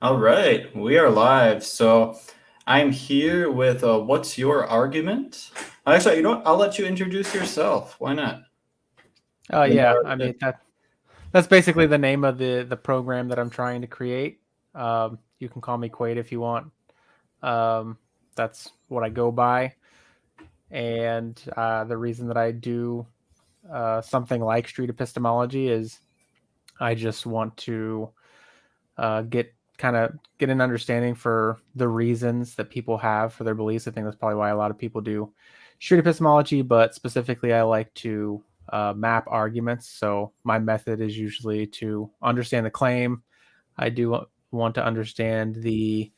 All right, we are live. So I'm here with What's Your Argument? Actually, you know what? I'll let you introduce yourself. Why not? Yeah, I mean that's basically the name of the program that I'm trying to create. You can call me Quaid if you want. Um, that's what I go by, and the reason that I do something like street epistemology is I just want to get get an understanding for the reasons that people have for their beliefs. I think that's probably why a lot of people do street epistemology, but specifically, I like to map arguments. So my method is usually to understand the claim. I do want to understand the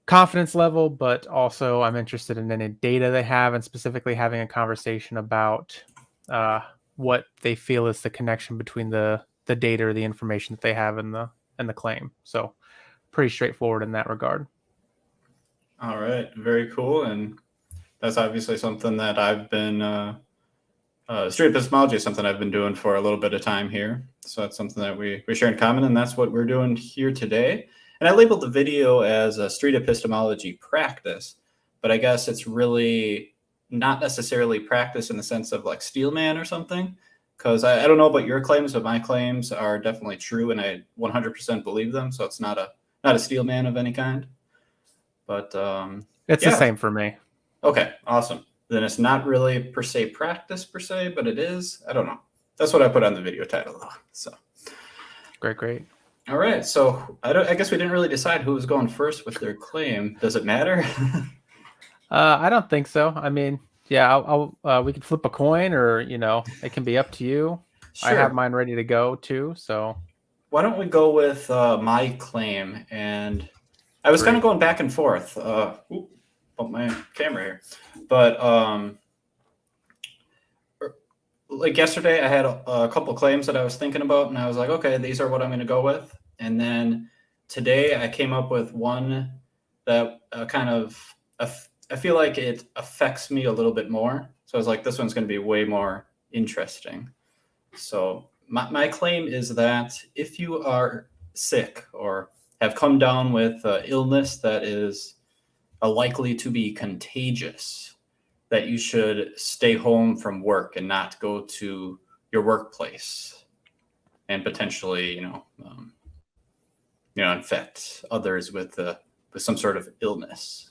confidence level, but also I'm interested in any data they have, and specifically having a conversation about uh, what they feel is the connection between the data or the information that they have in the claim. So pretty straightforward in that regard. All right, very cool. And that's obviously something that I've been, street epistemology is something I've been doing for a little bit of time here. So that's something that we share in common, and that's what we're doing here today. And I labeled the video as a street epistemology practice, but I guess it's really not necessarily practice in the sense of like Steelman or something. Because I don't know about your claims, but my claims are definitely true, and I 100% believe them. So it's not a Steelman of any kind. But It's the yeah, same for me. okay, awesome. Then it's not really per se practice per se, but it is. I don't know. That's what I put on the video title though. So Great. all right. So I guess we didn't really decide who was going first with their claim. Does it matter? I don't think so. I mean, yeah, we could flip a coin, or it can be up to you. I have Sure. mine ready to go too. So Why don't we go with my claim? And I was kind of great. going back and forth. Bump my camera here, but like yesterday, I had a couple claims that I was thinking about, and I was like, okay, these are what I'm going to go with. And then today, I came up with one that I feel like it affects me a little bit more. So I was like, this one's going to be way more interesting. So my claim is that if you are sick or have come down with illness that is likely to be contagious, that you should stay home from work and not go to your workplace and potentially, infect others with some sort of illness.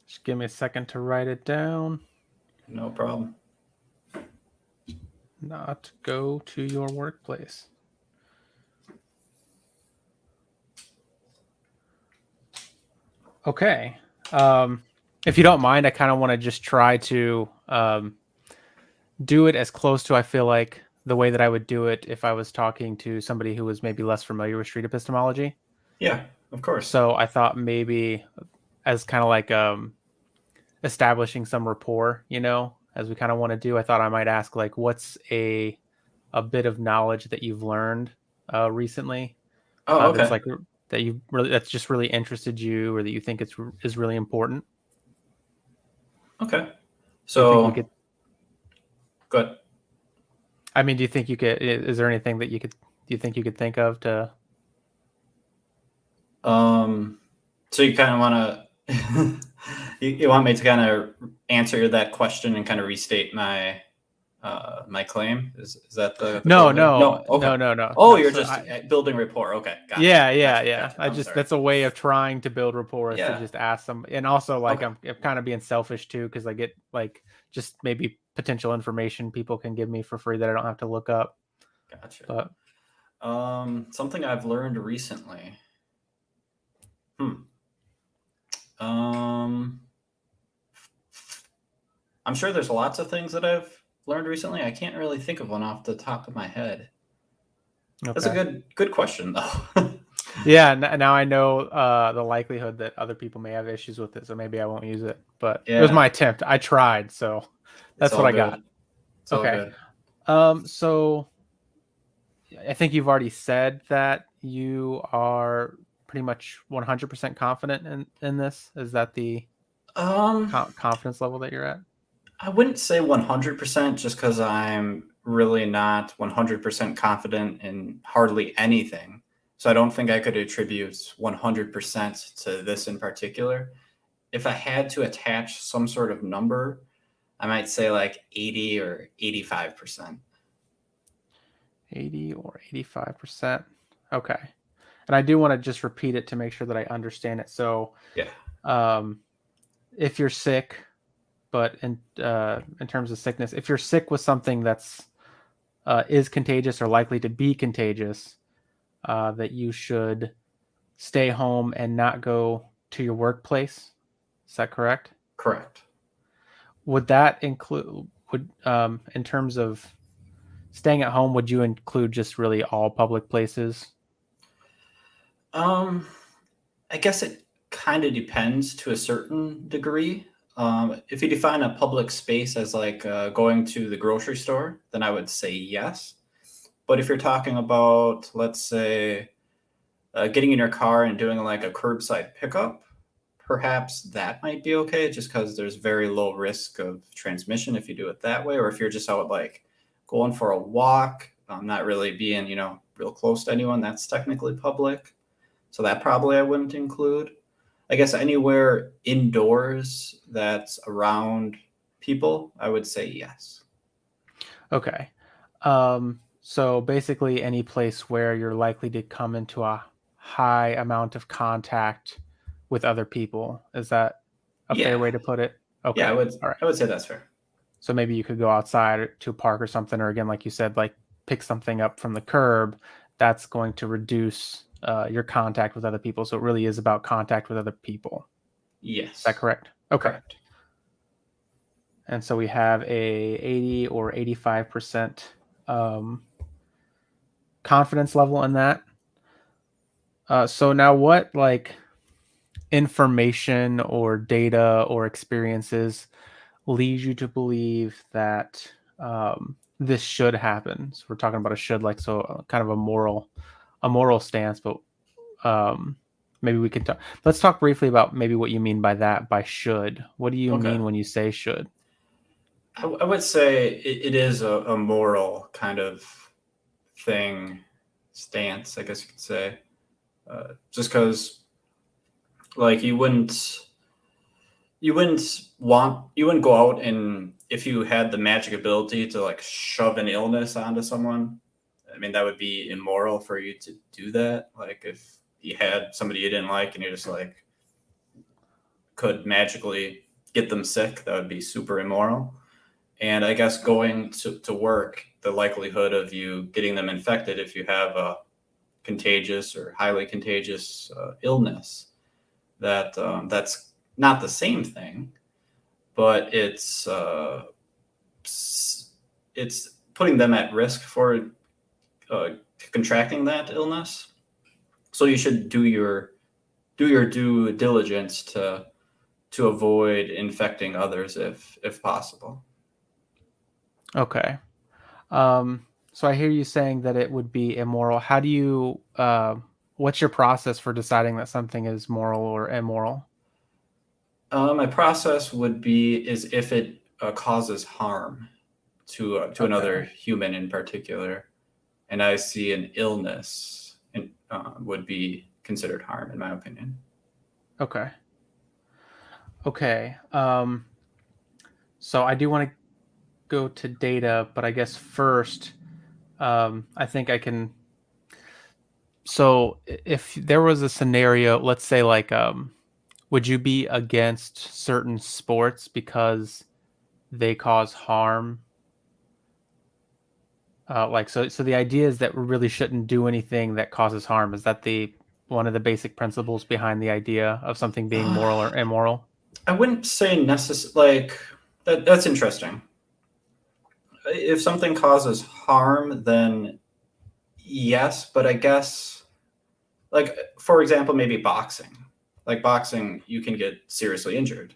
Just give me a second to write it down. No problem. Not go to your workplace. Okay. If you don't mind, I kind of want to just try to do it as close to, I feel like, the way that I would do it if I was talking to somebody who was maybe less familiar with street epistemology. Yeah, of course. So I thought maybe as kind of like establishing some rapport, as we kind of want to do, I thought I might ask, like, what's a bit of knowledge that you've learned recently Oh, that's okay. like that's just really interested you, or that you think is really important. Okay. Do you think you So could? good. I mean, do you think you could? Is there anything that do you think you could think of to? So you kind of want to, you want me to kind of answer that question and kind of restate my claim? Is that the No, goal here? no, No. Okay. no, no, no, Oh, no. you're So just I, building rapport. Okay. Gotcha. yeah, yeah, Gotcha. yeah. Gotcha. I I'm just sorry. that's a way of trying to build rapport, is to Yeah. just ask them, and also like Okay. I'm kind of being selfish too, because I get like just maybe potential information people can give me for free that I don't have to look up. Gotcha. But Something I've learned recently. Hmm. Um, I'm sure there's lots of things that I've learned recently. I can't really think of one off the top of my head. That's a okay, good question though. yeah. Now I know the likelihood that other people may have issues with it, so maybe I won't use it. But it was Yeah, my attempt. I tried, so it's that's what all I got. good. It's all Okay. good. So I think you've already said that you are pretty much 100% confident in this. Is that the Um, confidence level that you're at? I wouldn't say 100% just because I'm really not 100% confident in hardly anything. So I don't think I could attribute 100% to this in particular. If I had to attach some sort of number, I might say like 80 or 85%. 80 or 85%. Okay. And I do want to just repeat it to make sure that I understand it. So, Yeah. If you're sick, but in terms of sickness, if you're sick with something that's is contagious or likely to be contagious, that you should stay home and not go to your workplace. Is that correct? Correct. Would that include, in terms of staying at home, would you include just really all public places? I guess it kind of depends to a certain degree. If you define a public space as like going to the grocery store, then I would say yes. But if you're talking about, let's say, getting in your car and doing like a curbside pickup, perhaps that might be okay just because there's very low risk of transmission if you do it that way. Or if you're just out like going for a walk, not really being, real close to anyone, that's technically public. So that probably I wouldn't include. I guess anywhere indoors that's around people, I would say yes. Okay. So basically any place where you're likely to come into a high amount of contact with other people. Is that a fair way to put it? Okay. Yeah, All right. I would say that's fair. So maybe you could go outside to a park or something, or again, like you said, like pick something up from the curb. That's going to reduce your contact with other people. So it really is about contact with other people. Yes. Is that correct? Okay. Correct. And so we have a 80 or 85% confidence level in that. So now what like information or data or experiences leads you to believe that this should happen? So we're talking about a should, like, so kind of a moral stance, but maybe we could let's talk briefly about maybe what you mean by that, by should. What do you mean when you say should? I would say it is a moral kind of stance, I guess you could say. Just because, like, you wouldn't go out and if you had the magic ability to like shove an illness onto someone, I mean, that would be immoral for you to do that. Like if you had somebody you didn't like and you just like could magically get them sick, that would be super immoral. And I guess going to work, the likelihood of you getting them infected if you have a contagious or highly contagious illness, that's not the same thing, but it's putting them at risk for contracting that illness. So you should do your due diligence to avoid infecting others if possible. Okay. So I hear you saying that it would be immoral. How do you, what's your process for deciding that something is moral or immoral? My process would be is if it causes harm to another human in particular, and I see an illness would be considered harm in my opinion. Okay. So I do want to go to data, but I guess first, I think I can. So if there was a scenario, let's say like, would you be against certain sports because they cause harm? So the idea is that we really shouldn't do anything that causes harm. Is that one of the basic principles behind the idea of something being moral or immoral? I wouldn't say like that. That's interesting. If something causes harm, then yes, but I guess, like, for example, maybe boxing. Like boxing, you can get seriously injured,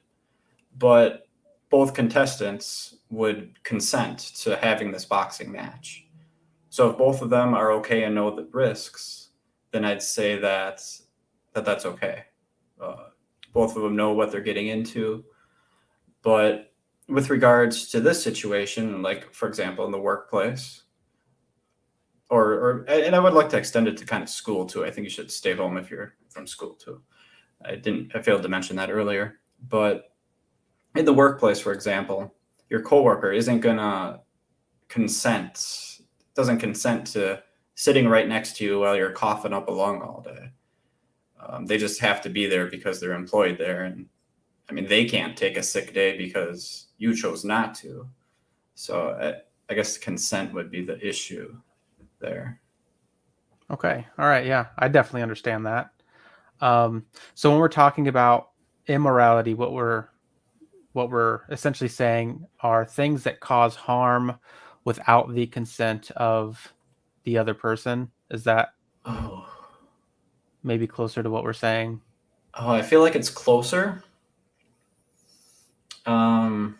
but both contestants would consent to having this boxing match. So if both of them are okay and know the risks, then I'd say that's okay. Both of them know what they're getting into, but with regards to this situation, like for example, in the workplace, and I would like to extend it to kind of school too. I think you should stay home if you're from school too. I failed to mention that earlier, but in the workplace, for example, your coworker isn't gonna doesn't consent to sitting right next to you while you're coughing up a lung all day. They just have to be there because they're employed there, and I mean they can't take a sick day because you chose not to. So I guess consent would be the issue there. Okay. All right. Yeah, I definitely understand that. So when we're talking about immorality, what we're essentially saying are things that cause harm without the consent of the other person. Is that Oh, maybe closer to what we're saying? oh, I feel like it's closer. Um,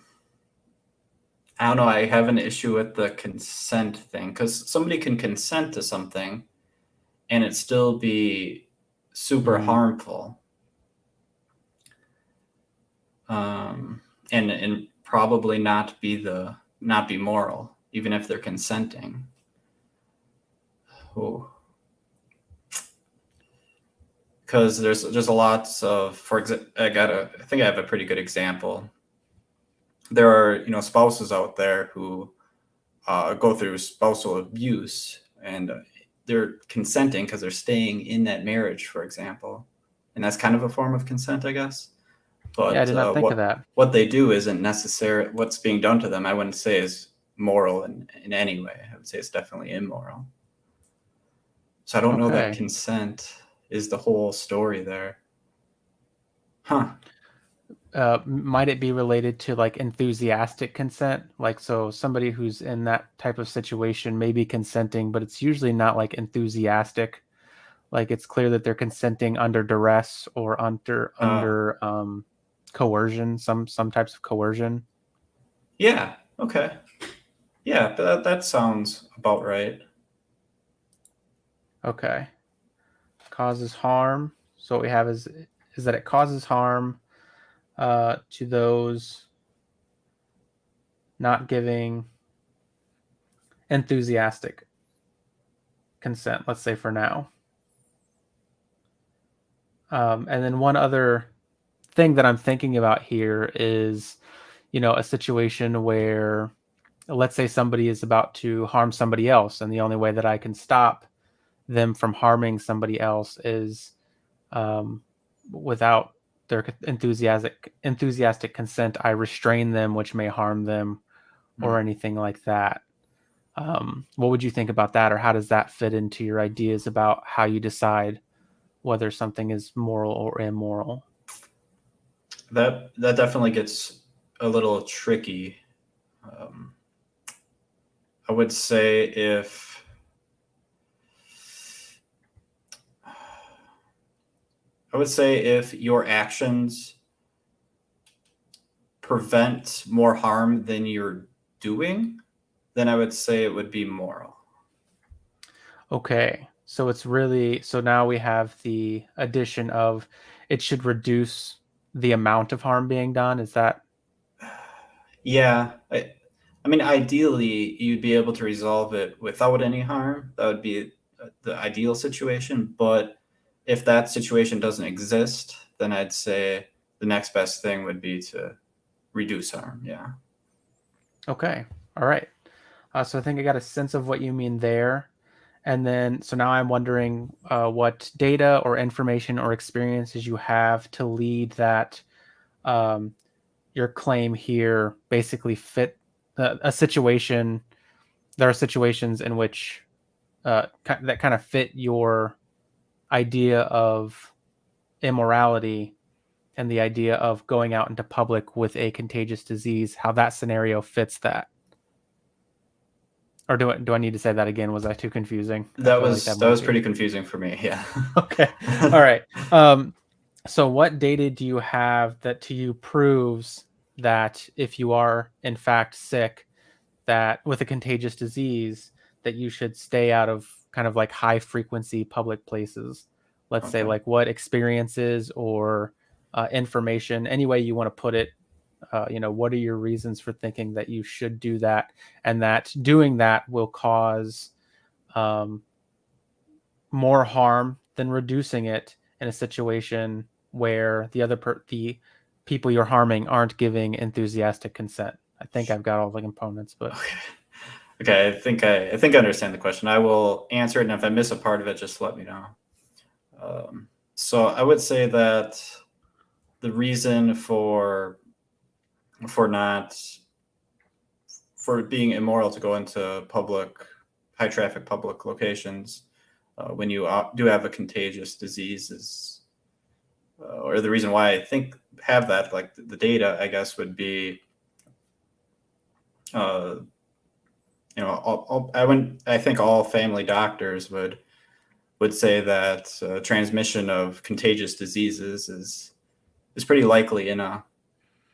I don't know. I have an issue with the consent thing because somebody can consent to something and it still be super harmful. And probably not be moral, even if they're consenting. Oh, because there's a lots of, for example, I think I have a pretty good example. There are spouses out there who go through spousal abuse, and they're consenting because they're staying in that marriage, for example, and that's kind of a form of consent, I guess. Yeah, I But did not think of that. what they do isn't necessary. What's being done to them, I wouldn't say is moral in any way. I would say it's definitely immoral. So I don't know that Okay. consent is the whole story there. Huh. Might it be related to like enthusiastic consent? Like, so somebody who's in that type of situation may be consenting, but it's usually not like enthusiastic. Like it's clear that they're consenting under duress or under coercion, some types of coercion. Yeah. Okay. Yeah, that sounds about right. Okay. Causes harm. So what we have is that it causes harm to those not giving enthusiastic consent, let's say for now. And then one other thing that I'm thinking about here is, a situation where, let's say somebody is about to harm somebody else, and the only way that I can stop them from harming somebody else is without their enthusiastic consent. I restrain them, which may harm them, or anything like that. What would you think about that, or how does that fit into your ideas about how you decide whether something is moral or immoral? That definitely gets a little tricky. I would say if your actions prevent more harm than you're doing, then I would say it would be moral. Okay, so so now we have the addition of it should reduce the amount of harm being done. Is that Yeah, I mean, ideally, you'd be able to resolve it without any harm. That would be the ideal situation. But if that situation doesn't exist, then I'd say the next best thing would be to reduce harm. Yeah. okay? All right. So I think I got a sense of what you mean there. And then, so now I'm wondering what data or information or experiences you have to lead that your claim here basically fit a situation. There are situations in which that kind of fit your idea of immorality and the idea of going out into public with a contagious disease, how that scenario fits that. Or do I need to say that again? Was that too confusing? I That feel like was that that might was be. pretty confusing for me. Yeah. Okay. All right. So what data do you have that to you proves that if you are in fact sick, that with a contagious disease, that you should stay out of kind of like high frequency public places? Let's say Okay. like what experiences or information, any way you want to put it, What are your reasons for thinking that you should do that, and that doing that will cause more harm than reducing it in a situation where the people you're harming aren't giving enthusiastic consent. I think I've got all the components, but okay. I think I understand the question. I will answer it, and if I miss a part of it, just let me know. So I would say that the reason for being immoral to go into high traffic public locations when you do have a contagious disease is, or the reason why I think have that, like the data, I guess, would be, I think all family doctors would say that transmission of contagious diseases is pretty likely in a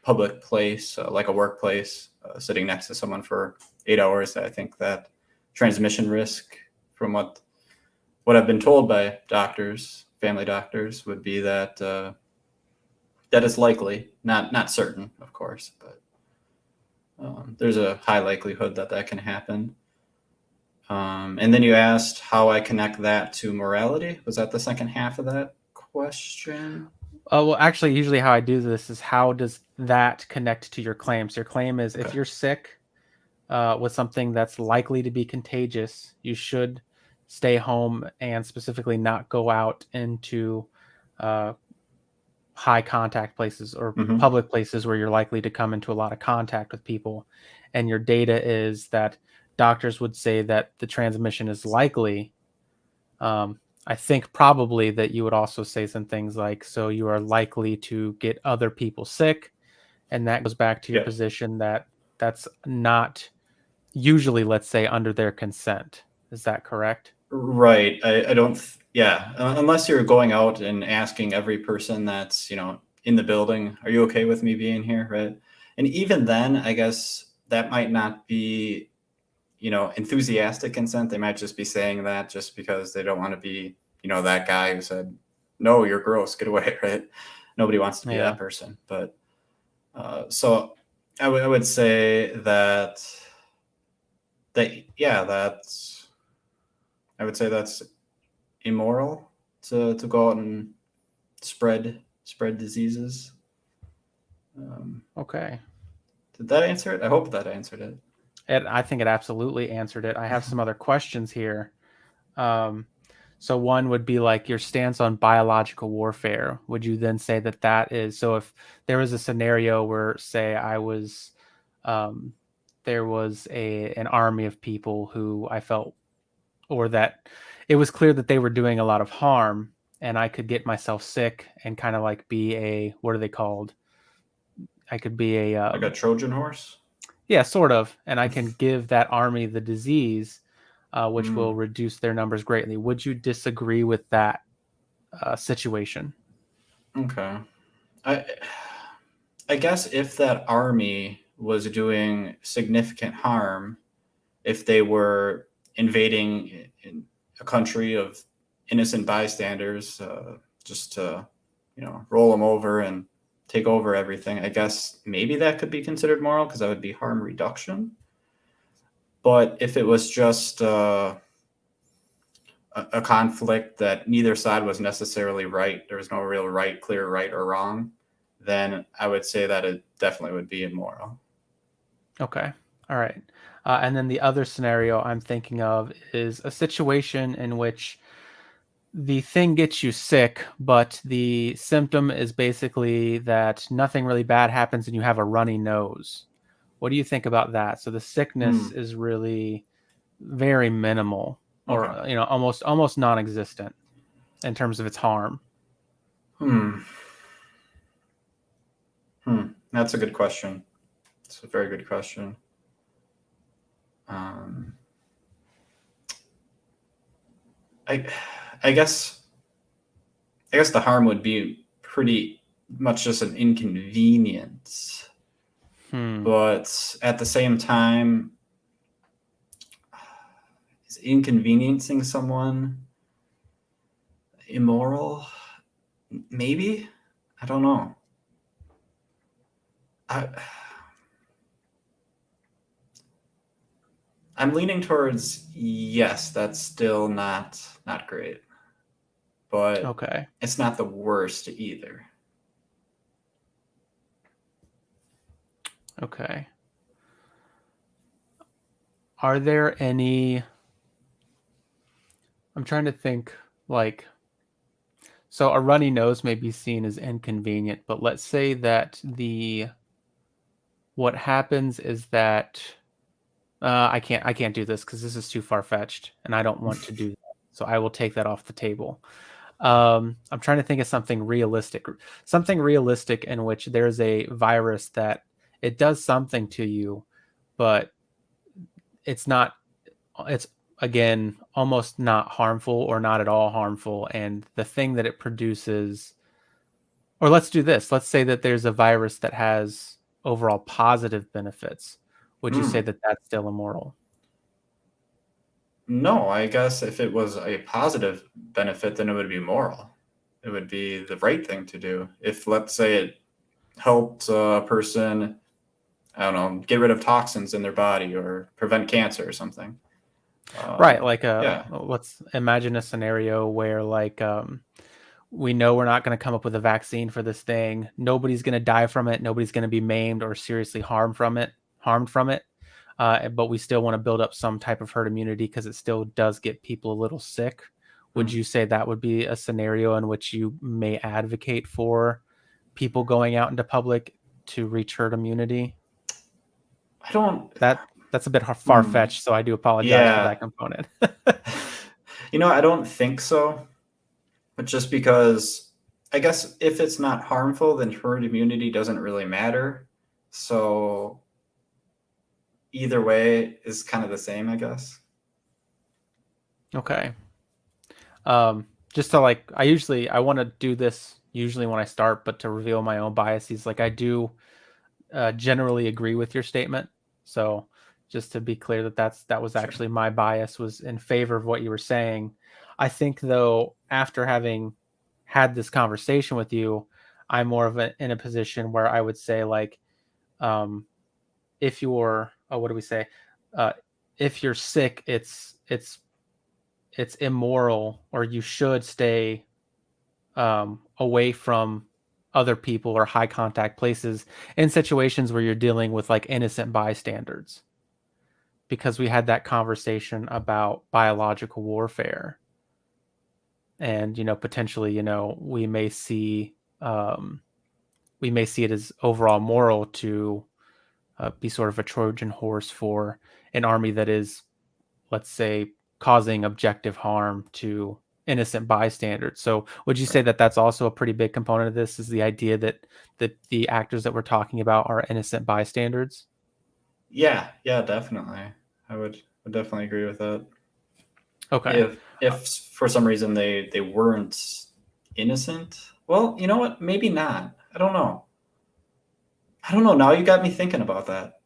public place, like a workplace, sitting next to someone for 8 hours. I think that transmission risk, from what I've been told by doctors, family doctors, would be that that is likely, not certain, of course, but there's a high likelihood that can happen. And then you asked how I connect that to morality. Was that the second half of that question? well, actually, usually how I do this is, how does that connect to your claim? So your claim is, if you're sick with something that's likely to be contagious, you should stay home and specifically not go out into high contact places or public places where you're likely to come into a lot of contact with people. And your data is that doctors would say that the transmission is likely. I think probably that you would also say some things like, so you are likely to get other people sick. And that goes back to your position that that's not usually, let's say, under their consent. Is that correct? Right. I don't, unless you're going out and asking every person that's, in the building, are you okay with me being here? Right. And even then, I guess that might not be, enthusiastic consent. They might just be saying that just because they don't want to be, that guy who said, no, you're gross, get away. Right. Nobody wants to be that person. But so I would say that's I would say that's immoral to go out and spread diseases. Okay. Did that answer it? I hope that answered it. I think it absolutely answered it. I have some other questions here. So one would be like your stance on biological warfare. Would you then say that is, so if there was a scenario where, say, there was an army of people who I felt, or that it was clear that they were doing a lot of harm, and I could get myself sick and kind of like be a, what are they called? I could be like a Trojan horse? Yeah, sort of. And I can give that army the disease, which will reduce their numbers greatly. Would you disagree with that situation? Okay. I guess if that army was doing significant harm, if they were invading in a country of innocent bystanders, just to, roll them over and take over everything, I guess maybe that could be considered moral, because that would be harm reduction. But if it was just a conflict that neither side was necessarily right, there was no real clear right or wrong, then I would say that it definitely would be immoral. Okay. All right. And then the other scenario I'm thinking of is a situation in which the thing gets you sick, but the symptom is basically that nothing really bad happens and you have a runny nose. What do you think about that? So the sickness is really very minimal, or almost non-existent in terms of its harm. That's a good question. It's a very good question. I guess the harm would be pretty much just an inconvenience. But at the same time, is inconveniencing someone immoral? Maybe. I don't know. I'm leaning towards yes. That's still not great, but Okay. it's not the worst either. Okay. Are there any? I'm trying to think. Like, so a runny nose may be seen as inconvenient, but let's say that what happens is that I can't do this because this is too far fetched, and I don't want to do that. So I will take that off the table. I'm trying to think of something realistic in which there's a virus that it does something to you, but it's not. It's again almost not harmful or not at all harmful, and the thing that it produces. Or let's do this. Let's say that there's a virus that has overall positive benefits. Would you say that that's still immoral? No, I guess if it was a positive benefit, then it would be moral. It would be the right thing to do. If, let's say, it helped a person, I don't know, get rid of toxins in their body or prevent cancer or something. Right. Like, Yeah. let's imagine a scenario where, like, we know we're not going to come up with a vaccine for this thing. Nobody's going to die from it. Nobody's going to be maimed or seriously harmed from it. But we still want to build up some type of herd immunity because it still does get people a little sick. Would you say that would be a scenario in which you may advocate for people going out into public to reach herd immunity? I don't. That's a bit far fetched, so I do apologize for that component. I don't think so. But just because, I guess, if it's not harmful, then herd immunity doesn't really matter. So either way is kind of the same, I guess. Okay. Just to I want to do this usually when I start, but to reveal my own biases, like I do generally agree with your statement. So just to be clear that was actually my bias was in favor of what you were saying. I think though, after having had this conversation with you, I'm more of in a position where I would say like, if you're, what do we say? If you're sick, it's immoral, or you should stay away from other people or high contact places in situations where you're dealing with like innocent bystanders, because we had that conversation about biological warfare, and potentially we may see it as overall moral to be sort of a Trojan horse for an army that is, let's say, causing objective harm to innocent bystanders. So would you say that that's also a pretty big component of this, is the idea that the actors that we're talking about are innocent bystanders? Yeah, definitely. I would definitely agree with that. Okay. If for some reason they weren't innocent, well, you know what? Maybe not. I don't know. Now you got me thinking about that.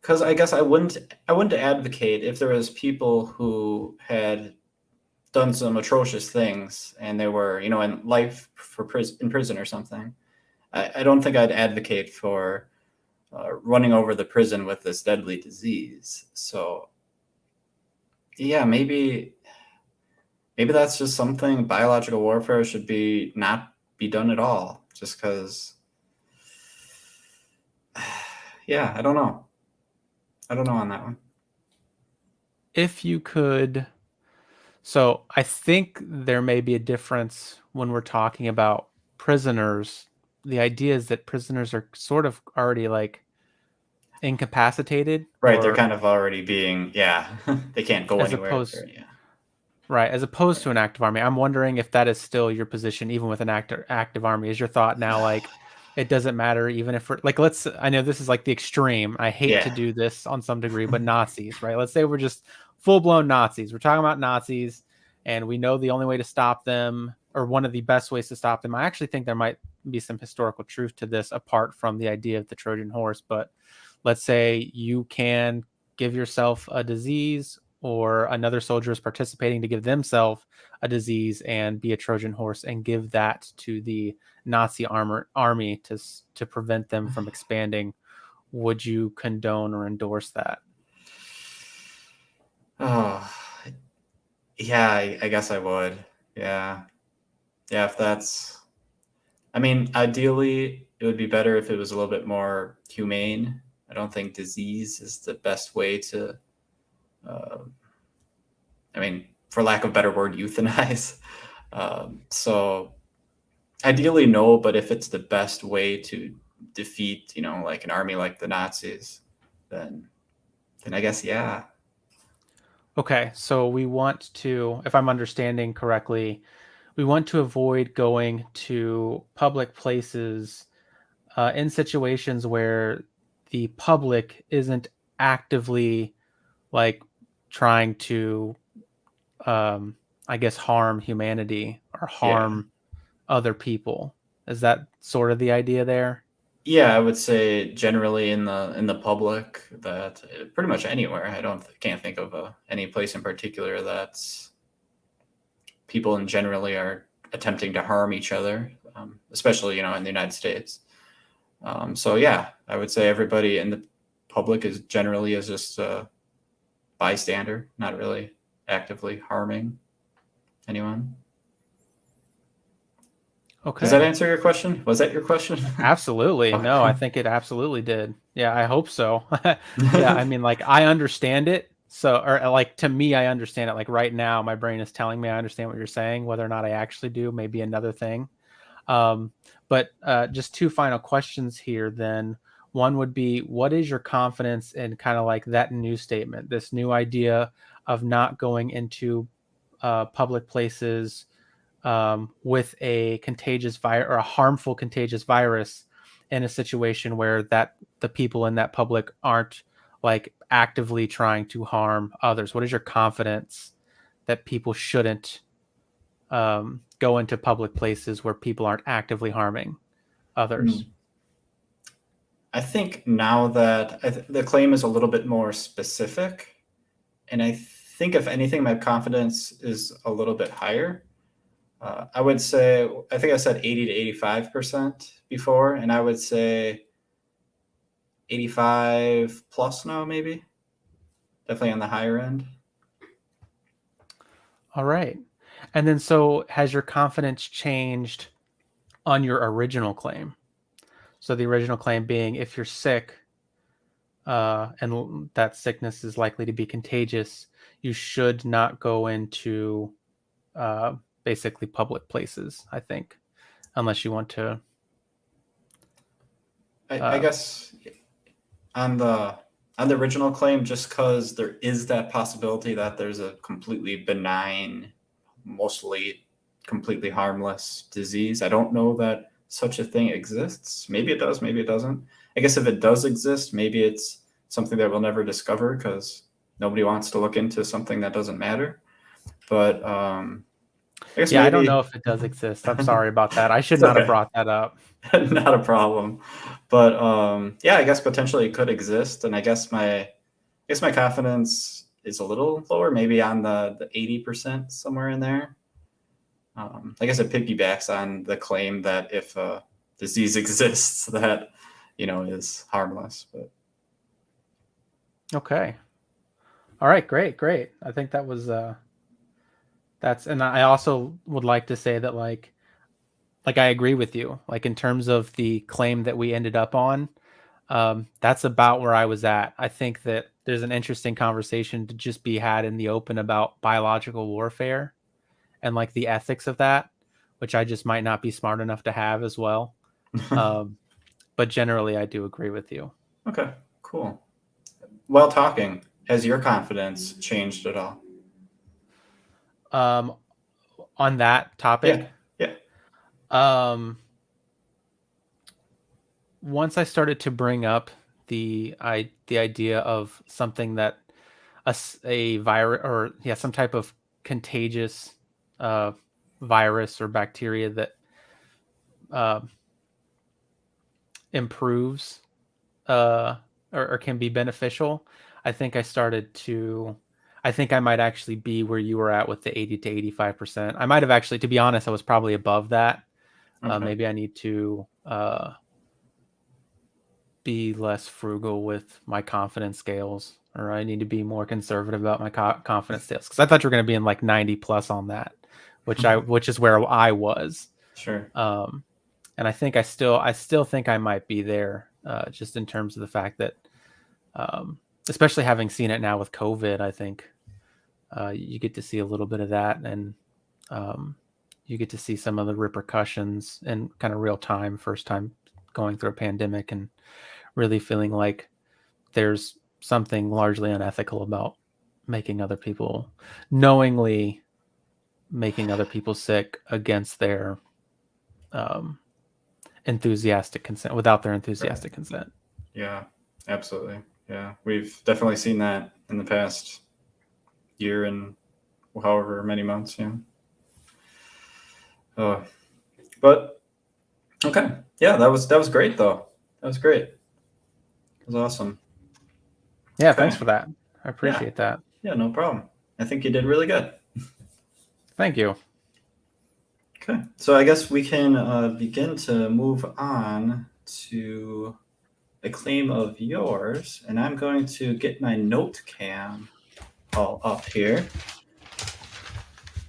Because I guess I wouldn't advocate if there was people who had done some atrocious things and they were, in life in prison or something. I don't think I'd advocate for running over the prison with this deadly disease. So, yeah, maybe that's just something biological warfare should not be done at all. Just because, yeah, I don't know. On that one. If you could, so I think there may be a difference when we're talking about prisoners. The idea is that prisoners are sort of already like incapacitated. Right, they're kind of already being, they can't go as anywhere. opposed Right, as opposed to an active army. I'm wondering if that is still your position, even with an active army. Is your thought now like it doesn't matter, even if we're like, I know this is like the extreme. I hate to do this on some degree, but Nazis, right? Let's say we're just full blown Nazis. We're talking about Nazis, and we know the only way to stop them, or one of the best ways to stop them. I actually think there might be some historical truth to this apart from the idea of the Trojan horse. But let's say you can give yourself a disease or another soldier is participating to give themselves a disease and be a Trojan horse and give that to the Nazi army to prevent them from expanding, would you condone or endorse that? Oh, yeah, I guess I would. Yeah. Yeah, if that's, I mean, ideally, it would be better if it was a little bit more humane. I don't think disease is the best way to, uh, I mean, for lack of a better word, euthanize. So ideally, no, but if it's the best way to defeat, like an army like the Nazis, then I guess, yeah. Okay, so we want to, if I'm understanding correctly, we want to avoid going to public places in situations where the public isn't actively like trying to, I guess, harm humanity or Yeah. harm other people. Is that sort of the idea there? Yeah, I would say generally in the public that pretty much anywhere. Can't think of any place in particular that's people in generally are attempting to harm each other, especially in the United States. So yeah, I would say everybody in the public is generally is just a bystander, not really actively harming anyone. Okay. Does that answer your question? Was that your question? Absolutely. Okay. No, I think it absolutely did. Yeah, I hope so. Yeah, I mean, like, I understand it. So, or like to me, I understand it. Like right now, my brain is telling me I understand what you're saying. Whether or not I actually do, may be another thing. Um, but just two final questions here then. One would be, what is your confidence in kind of like that new statement, this new idea of not going into public places with a contagious virus or a harmful contagious virus in a situation where that the people in that public aren't like actively trying to harm others? What is your confidence that people shouldn't go into public places where people aren't actively harming others? I think now that the claim is a little bit more specific, and I think if anything, my confidence is a little bit higher. I would say, I think I said 80 to 85% before, and I would say 85 plus now, maybe. Definitely on the higher end. All right. And then so has your confidence changed on your original claim? So the original claim being if you're sick, and that sickness is likely to be contagious, you should not go into basically public places, I think, unless you want to. I guess on the original claim, just because there is that possibility that there's a completely benign, mostly completely harmless disease. I don't know that such a thing exists. Maybe it does, maybe it doesn't. I guess if it does exist, maybe it's something that we'll never discover because nobody wants to look into something that doesn't matter. But I guess Yeah, I maybe don't know if it does exist. I'm sorry about that. I should it's not have okay. brought that up. Not a problem. But yeah, I guess potentially it could exist, and I guess my confidence is a little lower, maybe on the 80% somewhere in there. I guess it piggybacks on the claim that if a disease exists that is harmless. But Okay. All right, great. I think that was that's, and I also would like to say that like I agree with you. Like in terms of the claim that we ended up on, that's about where I was at. I think that there's an interesting conversation to just be had in the open about biological warfare and like the ethics of that, which I just might not be smart enough to have as well. But generally, I do agree with you. okay, cool. While talking, has your confidence changed at all? Um, on that Yeah, topic, yeah. um, once I started to bring up the idea of something that a virus or yeah some type of contagious uh, virus or bacteria that uh, improves or can be beneficial, I think I think I might actually be where you were at with the 80 to 85%. I might have actually, to be honest, I was probably above that. Okay. Maybe I need to be less frugal with my confidence scales, or I need to be more conservative about my confidence scales, because I thought you were going to be in like 90 plus on that, which is where I was. Sure. And I think I still think I might be there, just in terms of the fact that, especially having seen it now with COVID, I think you get to see a little bit of that, and you get to see some of the repercussions in kind of real time, first time going through a pandemic, and really feeling like there's something largely unethical about knowingly making other people sick against their enthusiastic consent, without their enthusiastic consent. Yeah, absolutely. Yeah, we've definitely seen that in the past year and however many months. Yeah. But okay, yeah, that was great though. That was great. It was awesome. Yeah, Okay. thanks for that. I appreciate that. Yeah, no problem. I think you did really good. Thank you. Okay, so I guess we can begin to move on to a claim of yours, and I'm going to get my note cam all up here.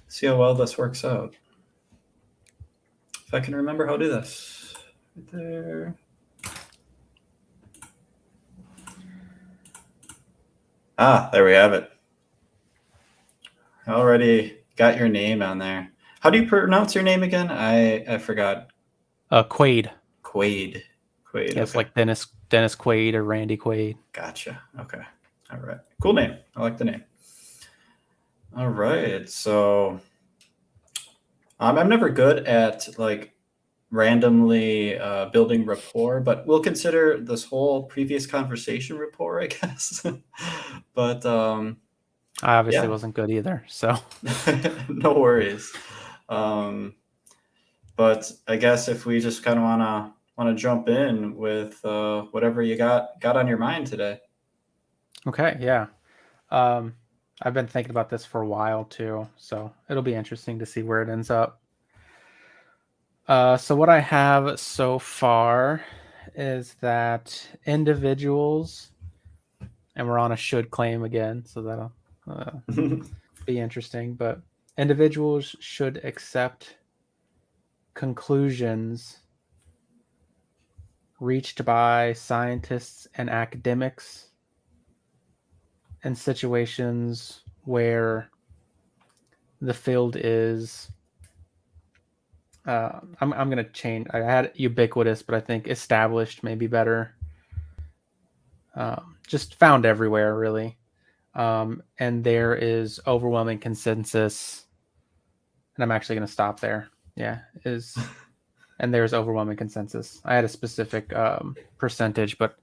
See how well this works out. If I can remember how to do this. Right there. Ah, there we have it. I already got your name on there. How do you pronounce your name again? I forgot. Quaid. Quaid. Quaid. Yes, okay. Like Dennis Quaid or Randy Quaid. Gotcha. Okay. All right. Cool name. I like the name. All right. So I'm never good at like randomly building rapport, but we'll consider this whole previous conversation rapport, I guess. But I obviously wasn't good either, so no worries. But I guess if we just kind of want to jump in with whatever you got on your mind today. Okay. Yeah. I've been thinking about this for a while too, so it'll be interesting to see where it ends up. So what I have so far is that individuals, and we're on a should claim again, so that'll be interesting, but individuals should accept conclusions reached by scientists and academics in situations where the field is I'm going to change. I had ubiquitous, but I think established may be better. Just found everywhere, really. And there is overwhelming consensus. And I'm actually going to stop there. Yeah, and there's overwhelming consensus. I had a specific percentage, but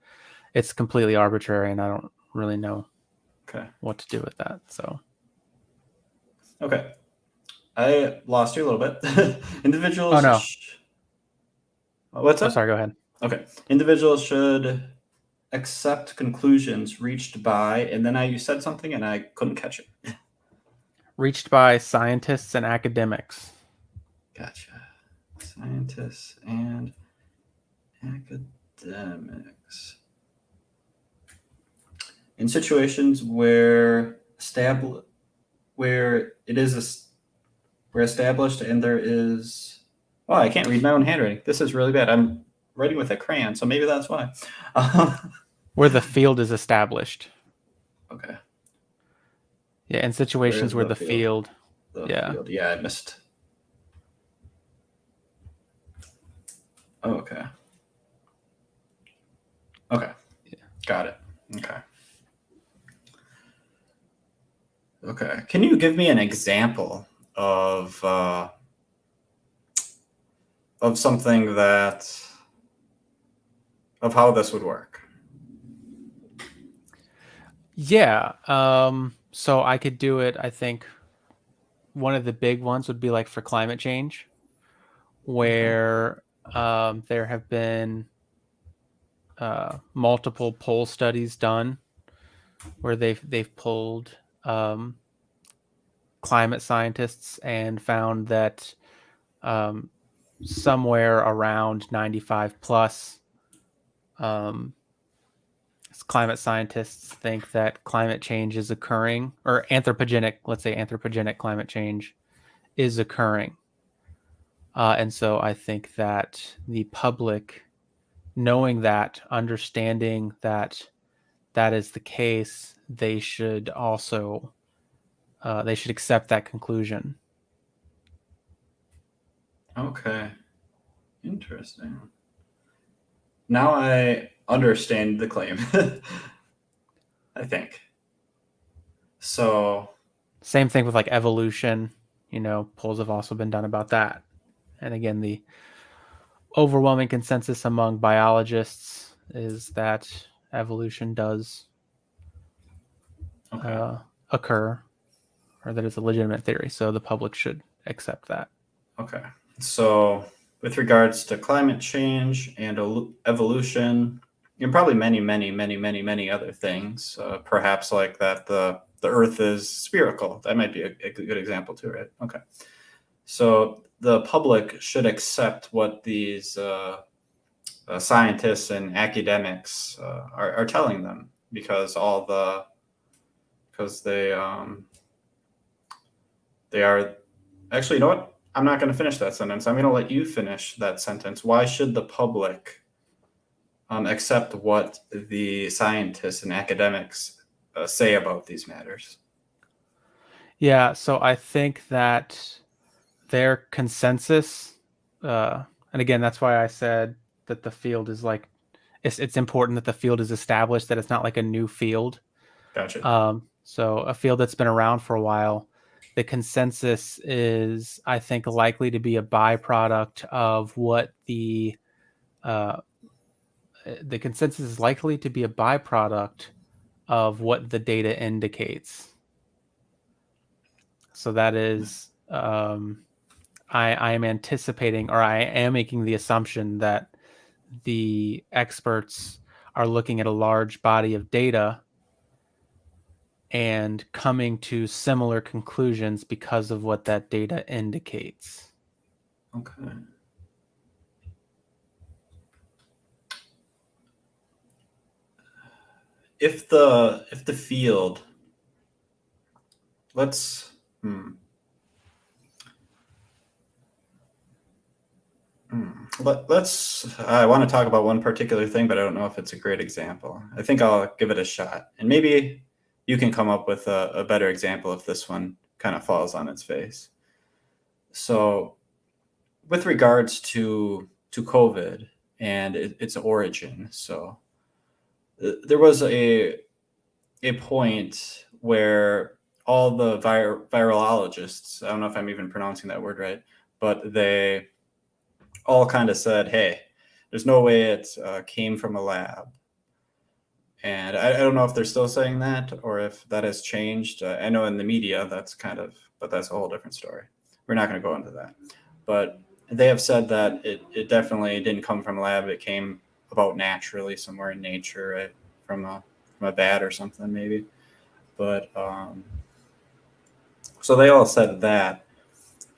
it's completely arbitrary, and I don't really know what to do with that. So, okay. I lost you a little bit. Individuals. Oh no. What's that? Oh, sorry. Go ahead. Okay. Individuals should accept conclusions reached by, and then you said something and I couldn't catch it. Reached by scientists and academics. Gotcha. Scientists and academics. In situations where we're established and there is... Oh, I can't read my own handwriting. This is really bad. I'm writing with a crayon, so maybe that's why. Where the field is established. Okay. Yeah, in situations where the field. Yeah, I missed. Oh, okay. Okay. Yeah. Got it. Okay. Okay. Can you give me an example of something of how this would work? Yeah. So I could do it. I think one of the big ones would be like for climate change, where there have been multiple poll studies done where they've polled climate scientists and found that somewhere around 95 plus climate scientists think that climate change is occurring, or anthropogenic, let's say anthropogenic climate change is occurring. And so I think that the public, knowing that, understanding that that is the case, they should also they should accept that conclusion. Okay. Interesting. Now I understand the claim. I think. So Same thing with like evolution. Polls have also been done about that. And again, the overwhelming consensus among biologists is that evolution does occur, or that it's a legitimate theory. So the public should accept that. Okay. So with regards to climate change and evolution, and probably many other things, perhaps like that the Earth is spherical. That might be a good example too, right? Okay. So the public should accept what these scientists and academics are telling them, because they are actually, you know what? I'm not going to finish that sentence. I'm going to let you finish that sentence. Why should the public accept what the scientists and academics say about these matters? Yeah, so I think that their consensus, and again, that's why I said that the field is like, it's important that the field is established, that it's not like a new field. Gotcha. So a field that's been around for a while, the consensus is, I think, likely to be a byproduct of what the consensus is likely to be a byproduct of what the data indicates. So that is, I am anticipating, or I am making the assumption that the experts are looking at a large body of data and coming to similar conclusions because of what that data indicates. Okay. If the field, let's let's I want to talk about one particular thing, but I don't know if it's a great example. I think I'll give it a shot, and maybe you can come up with a better example if this one kind of falls on its face. So with regards to COVID and its origin, so there was a point where all the virologists, I don't know if I'm even pronouncing that word right, but they all kind of said, hey, there's no way it came from a lab. And I don't know if they're still saying that or if that has changed. I know in the media but that's a whole different story. We're not going to go into that. But they have said that it definitely didn't come from a lab. It came about naturally somewhere in nature, right? From a bat or something maybe. But so they all said that.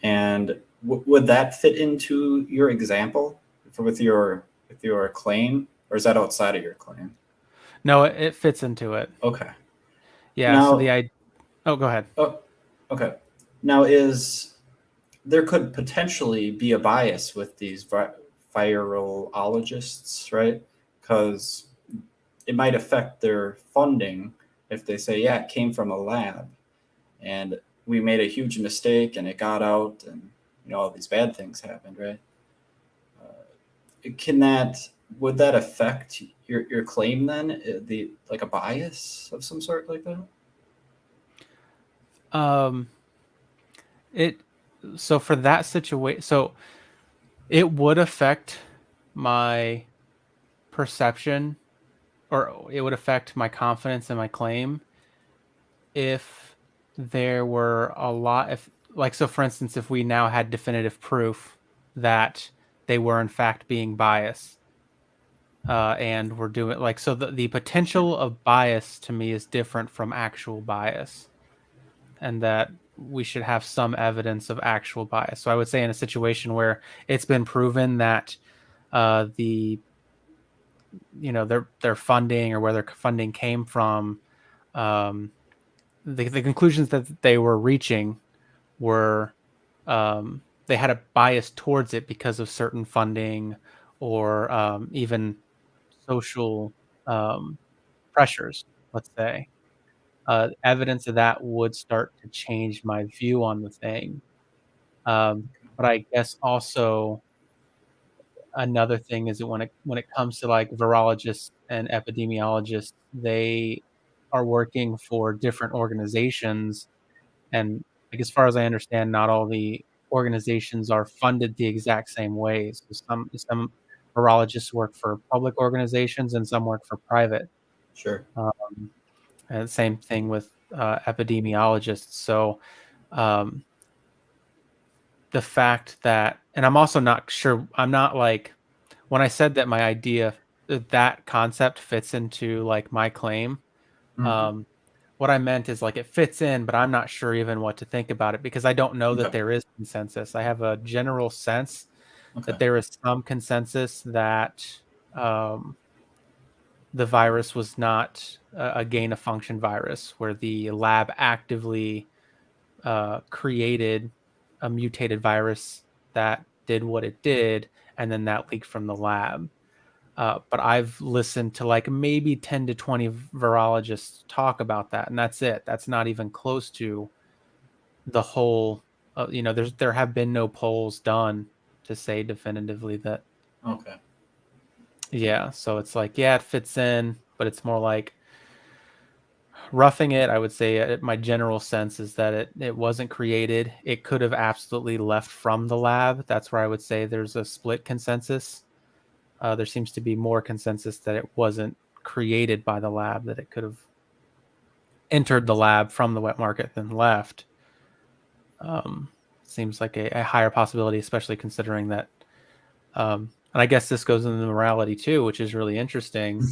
And would that fit into your example with your claim, or is that outside of your claim? No, it fits into it. Okay. Yeah. Now, so go ahead. Oh, okay. Now, there could potentially be a bias with these virologists, right? Because it might affect their funding if they say, yeah, it came from a lab and we made a huge mistake and it got out and all these bad things happened, right? Would that affect your claim then? Like a bias of some sort like that? So for that situation, so it would affect my perception, or it would affect my confidence in my claim if there were a lot, so for instance, if we now had definitive proof that they were in fact being biased, and we're doing so the potential of bias to me is different from actual bias. and that we should have some evidence of actual bias. So I would say in a situation where it's been proven that the their funding or where their funding came from, um, the conclusions that they were reaching were they had a bias towards it because of certain funding or even social um, pressures, let's say. Evidence of that would start to change my view on the thing. But I guess also another thing is that when it comes to like virologists and epidemiologists, they are working for different organizations, and like as far as I understand, not all the organizations are funded the exact same way. So some virologists work for public organizations and some work for private. Sure. Um, and same thing with epidemiologists. So um, the fact that, and I'm also not sure, I'm not like, when I said that my idea, that concept fits into like my claim, Mhm. um, what I meant is like it fits in, but I'm not sure even what to think about it because I don't know that Okay. there is consensus. I have a general sense Okay. that there is some consensus that um, the virus was not a gain of function virus where the lab actively created a mutated virus that did what it did, and then that leaked from the lab. But I've listened to like maybe 10 to 20 virologists talk about that, and that's it. That's not even close to the whole. There have been no polls done to say definitively that. Okay. Yeah, so it's like yeah, it fits in, but it's more like roughing it. I would say my general sense is that it wasn't created. It could have absolutely left from the lab. That's where I would say there's a split consensus. There seems to be more consensus that it wasn't created by the lab, that it could have entered the lab from the wet market than left. Um, Seems like a higher possibility, especially considering that. And I guess this goes into the morality too, which is really interesting,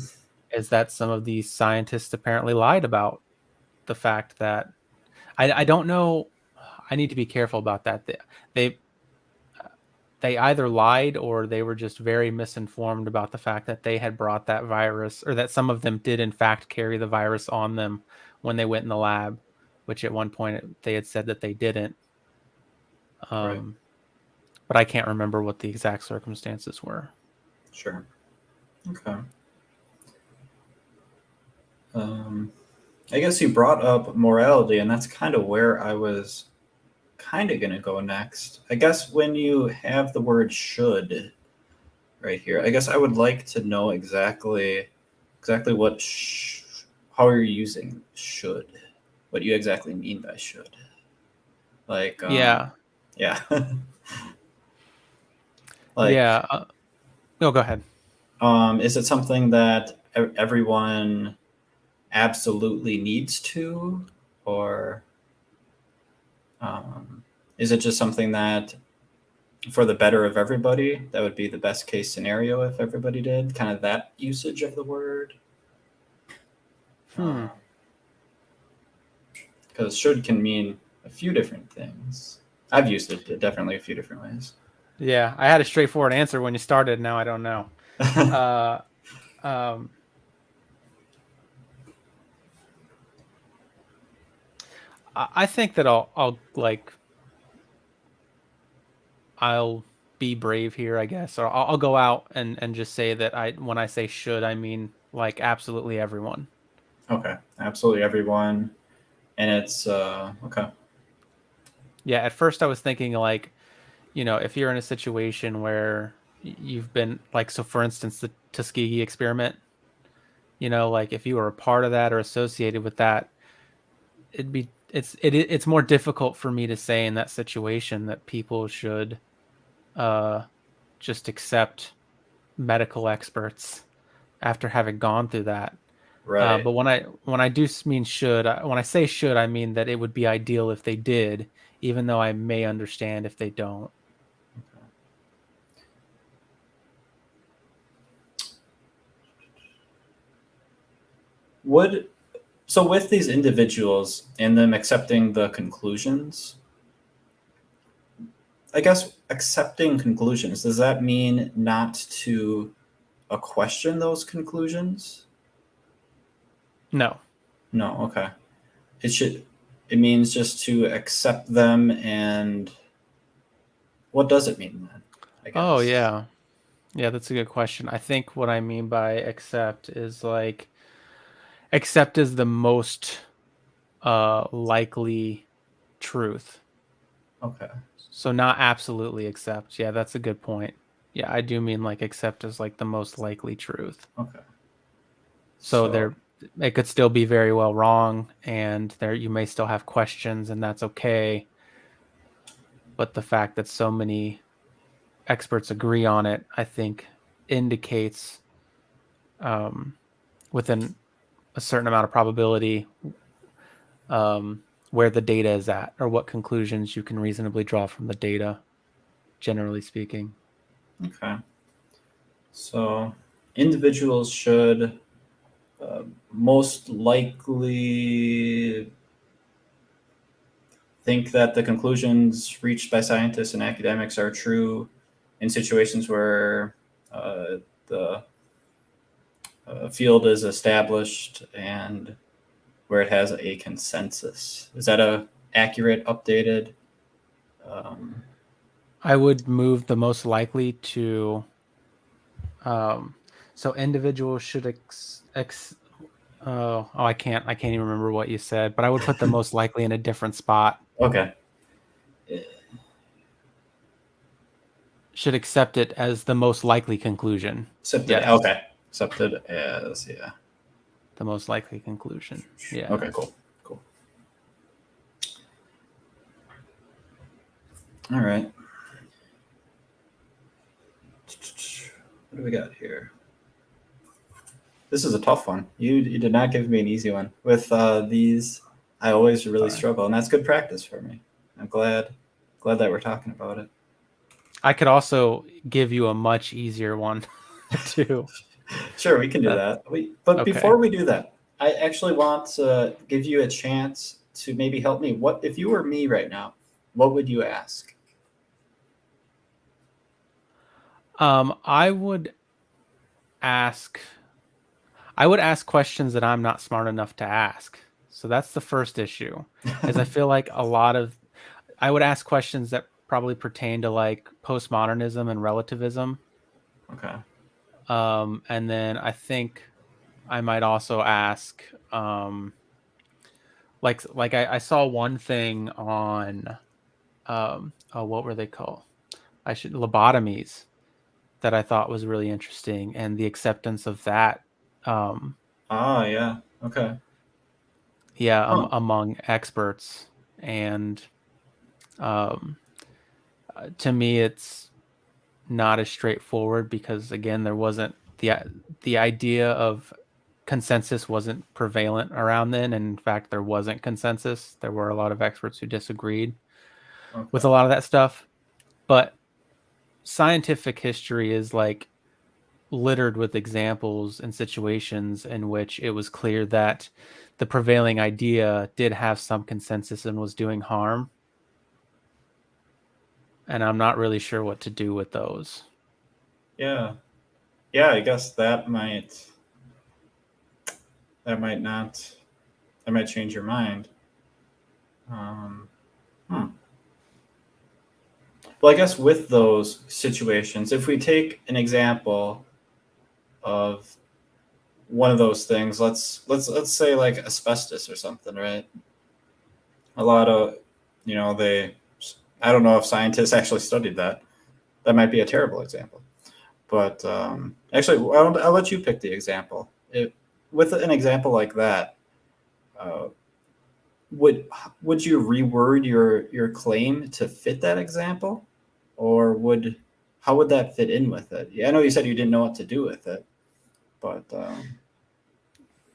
is that some of these scientists apparently lied about the fact that I don't know. I need to be careful about that. They they either lied or they were just very misinformed about the fact that they had brought that virus, or that some of them did in fact carry the virus on them when they went in the lab, which at one point they had said that they didn't. Right. Um, but I can't remember what the exact circumstances were. Sure. Okay. Um, I guess you brought up morality, and that's kind of where I was kind of going to go next. I guess when you have the word should right here, I guess I would like to know exactly what how you're using should. What you exactly mean by should. Like Yeah, yeah. like yeah. No, go ahead. is it something that everyone absolutely needs to, or um, is it just something that for the better of everybody, that would be the best case scenario if everybody did kind of that usage of the word? Hmm. Because should can mean a few different things. I've used it definitely a few different ways. Yeah, I had a straightforward answer when you started. Now I don't know. Uh, um, I think that I'll be brave here, I guess, or I'll go out and just say that when I say should, I mean like absolutely everyone. Okay, absolutely everyone, and it's okay. Yeah, at first I was thinking like, if you're in a situation where you've been like, so for instance, the Tuskegee experiment, like if you were a part of that or associated with that, it's more difficult for me to say in that situation that people should uh just accept medical experts after having gone through that. Right. But when I do mean should, when I say should, I mean that it would be ideal if they did, even though I may understand if they don't. Would So with these individuals and them accepting the conclusions, I guess accepting conclusions, does that mean not to question those conclusions? No. No, okay. It means just to accept them, and what does it mean then, I guess? Oh, yeah. Yeah, that's a good question. I think what I mean by accept is like accept is the most likely truth. Okay. So not absolutely accept. Yeah, that's a good point. Yeah, I do mean like accept is like the most likely truth. Okay. So there it could still be very well wrong, and there you may still have questions, and that's okay. But the fact that so many experts agree on it, I think, indicates within a certain amount of probability where the data is at, or what conclusions you can reasonably draw from the data, generally speaking. Okay. So individuals should most likely think that the conclusions reached by scientists and academics are true in situations where the field is established and where it has a consensus. Is that a accurate, updated? I would move the most likely to so individuals should I can't even remember what you said, but I would put the most likely in a different spot. Okay. Should accept it as the most likely conclusion. Accepted. Yes. Okay. Accepted as, yeah. The most likely conclusion. Yeah. Okay, cool. Cool. All right. What do we got here? This is a tough one. You did not give me an easy one. With these, I always really struggle, and that's good practice for me. I'm glad that we're talking about it. I could also give you a much easier one too. Sure, we can do that. But okay. Before we do that, I actually want to give you a chance to maybe help me. What if you were me right now? What would you ask? I would ask questions that I'm not smart enough to ask. So that's the first issue. Is I feel like I would ask questions that probably pertain to like postmodernism and relativism. Okay. And then I think I might also ask like I saw one thing on what were they called? Lobotomies that I thought was really interesting, and the acceptance of that. Yeah. Okay. Yeah, among experts, and to me, it's not as straightforward because again, there wasn't the idea of consensus wasn't prevalent around then, and in fact, there wasn't consensus. There were a lot of experts who disagreed with a lot of that stuff, but scientific history is like littered with examples and situations in which it was clear that the prevailing idea did have some consensus and was doing harm. And I'm not really sure what to do with those. Yeah. Yeah, I guess that might change your mind. Well, I guess with those situations, if we take an example of one of those things, let's say like asbestos or something, right? A lot of, I don't know if scientists actually studied that. That might be a terrible example. But actually, I'll let you pick the example. With an example like that, would you reword your claim to fit that example, or how would that fit in with it? Yeah, I know you said you didn't know what to do with it, but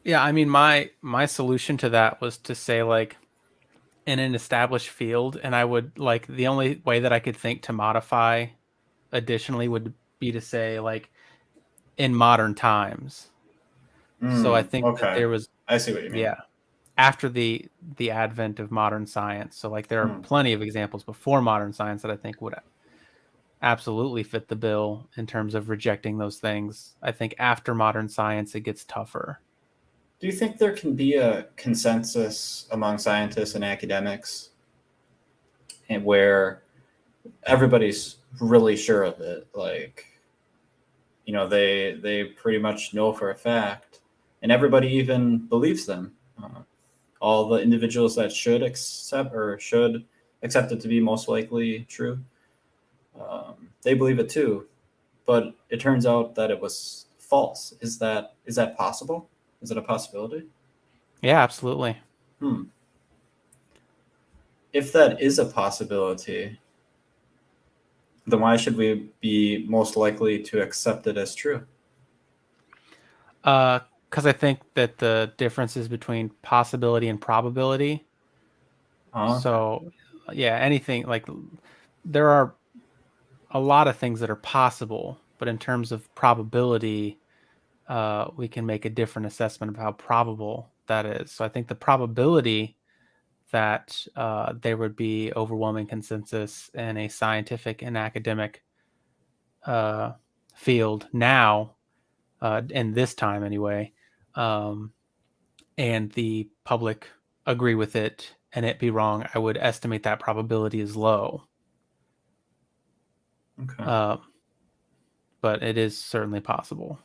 yeah, I mean, my solution to that was to say like in an established field, and I would like the only way that I could think to modify additionally would be to say like in modern times. So I think that there was, I see what you mean. yeah, after the advent of modern science. So like there are plenty of examples before modern science that I think would absolutely fit the bill in terms of rejecting those things. I think after modern science, it gets tougher. Do you think there can be a consensus among scientists and academics and where everybody's really sure of it? Like, you know, they pretty much know for a fact, and everybody even believes them. All the individuals that should accept it to be most likely true, they believe it too. But it turns out that it was false. Is that possible? Is it a possibility? Yeah, absolutely. If that is a possibility, then why should we be most likely to accept it as true? Because I think that the differences between possibility and probability. So, yeah, anything like there are a lot of things that are possible, but in terms of probability, we can make a different assessment of how probable that is. So I think the probability that there would be overwhelming consensus in a scientific and academic field now, in this time anyway, and the public agree with it and it be wrong, I would estimate that probability is low. Okay. But it is certainly possible.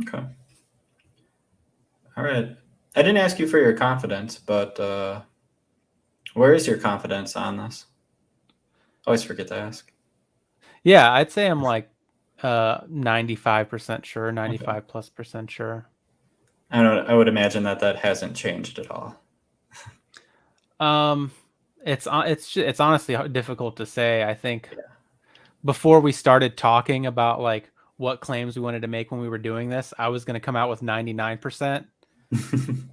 Okay. All right. I didn't ask you for your confidence, but where is your confidence on this? Always forget to ask. Yeah, I'd say I'm like 95% sure, 95 plus percent sure. I would imagine that hasn't changed at all. It's honestly difficult to say. I think before we started talking about like what claims we wanted to make when we were doing this, I was going to come out with 99%.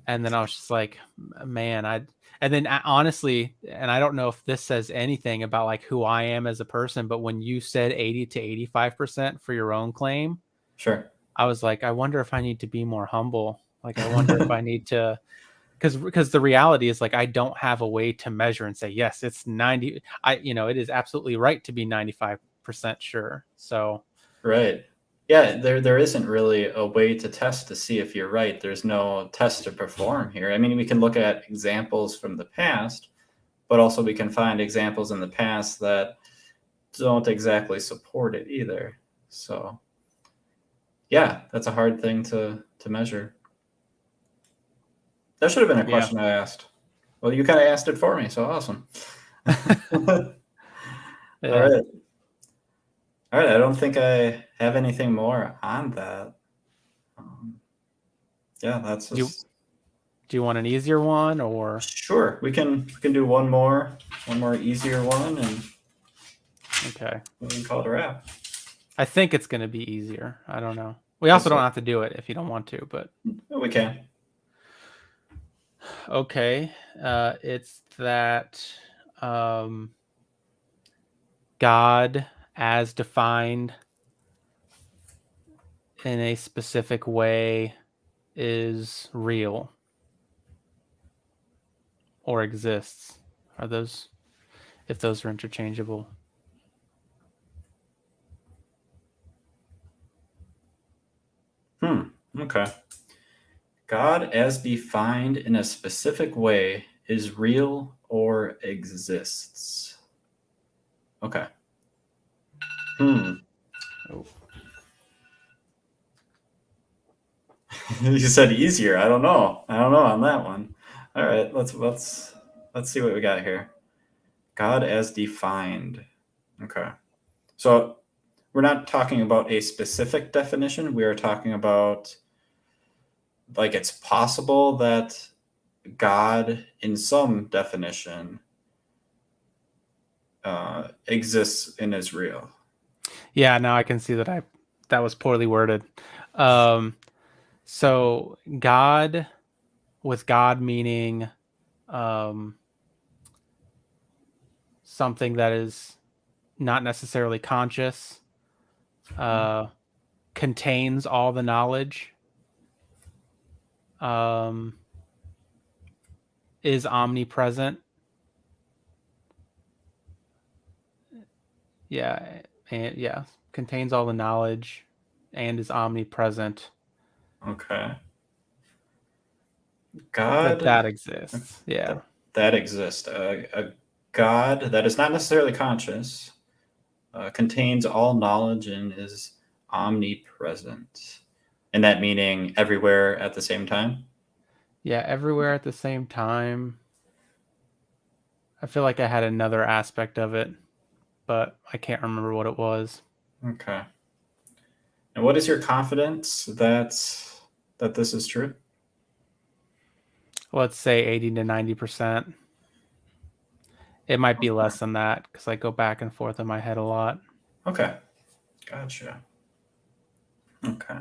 And then I was just like, man, honestly, and I don't know if this says anything about like who I am as a person, but when you said 80 to 85% for your own claim, sure, I was like, I wonder if I need to be more humble. Like, I wonder if I need to, because the reality is like, I don't have a way to measure and say, yes, it's 90. It is absolutely right to be 95% sure. So, right. Yeah, there isn't really a way to test to see if you're right. There's no test to perform here. I mean, we can look at examples from the past, but also we can find examples in the past that don't exactly support it either. So, yeah, that's a hard thing to measure. That should have been a question I asked. Well, you kind of asked it for me, so awesome. Yeah. All right. All right. I don't think I have anything more on that. Yeah, that's just... Do you want an easier one or? Sure. We can do one more easier one, and okay, we can call it a wrap. I think it's going to be easier. I don't know. We also don't have to do it if you don't want to, but we can. Okay. It's that God, as defined in a specific way, is real or exists. If those are interchangeable? Okay. God, as defined in a specific way, is real or exists. Okay. Oh. You said easier. I don't know on that one. All right, let's see what we got here. God as defined. Okay. So we're not talking about a specific definition. We are talking about like it's possible that God in some definition exists and is real. Yeah, now I can see that that was poorly worded. So God, with God meaning something that is not necessarily conscious, contains all the knowledge, is omnipresent. Yeah, and yeah, contains all the knowledge and is omnipresent. Okay. God that exists. Yeah. that exists. A God that is not necessarily conscious, contains all knowledge and is omnipresent. And that meaning everywhere at the same time? Yeah, everywhere at the same time. I feel like I had another aspect of it, but I can't remember what it was. Okay. And what is your confidence that this is true? Let's say 80 to 90%. It might be less than that because I go back and forth in my head a lot. Okay. Gotcha. Okay.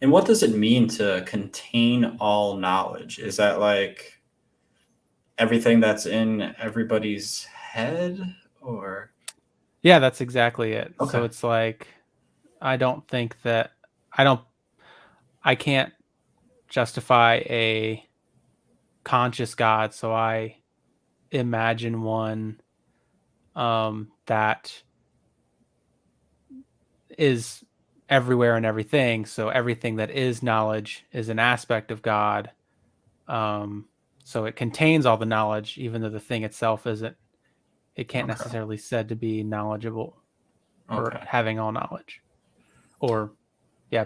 And what does it mean to contain all knowledge? Is that like everything that's in everybody's head or? Yeah, that's exactly it. Okay. So it's like I don't think that I can't justify a conscious God, so I imagine one that is everywhere and everything. So everything that is knowledge is an aspect of God. So it contains all the knowledge, even though the thing itself isn't. It can't Okay. necessarily said to be knowledgeable or Okay. having all knowledge, or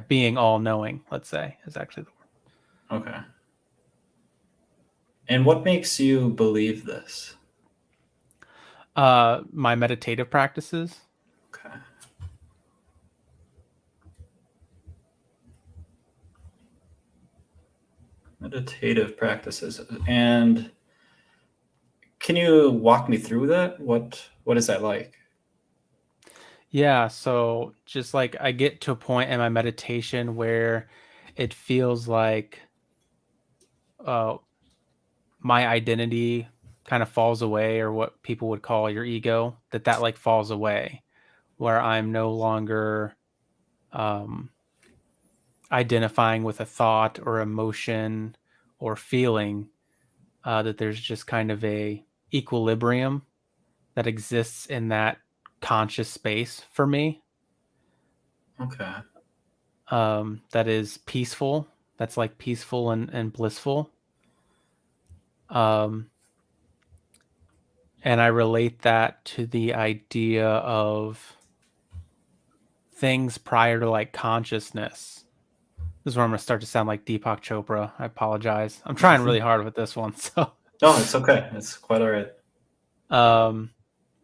being all knowing. Let's say is actually the word. Okay. And what makes you believe this? My meditative practices. Okay. Meditative practices. And can you walk me through that? What is that like? Yeah, so just like I get to a point in my meditation where it feels like my identity kind of falls away, or what people would call your ego, that like falls away, where I'm no longer identifying with a thought or emotion or feeling, that there's just kind of a equilibrium that exists in that conscious space for me, Okay. that is peaceful, that's like peaceful and blissful. And I relate that to the idea of things prior to like consciousness. This is where I'm going to start to sound like Deepak Chopra. I apologize. I'm trying really hard with this one. So, No, it's okay. It's quite all right.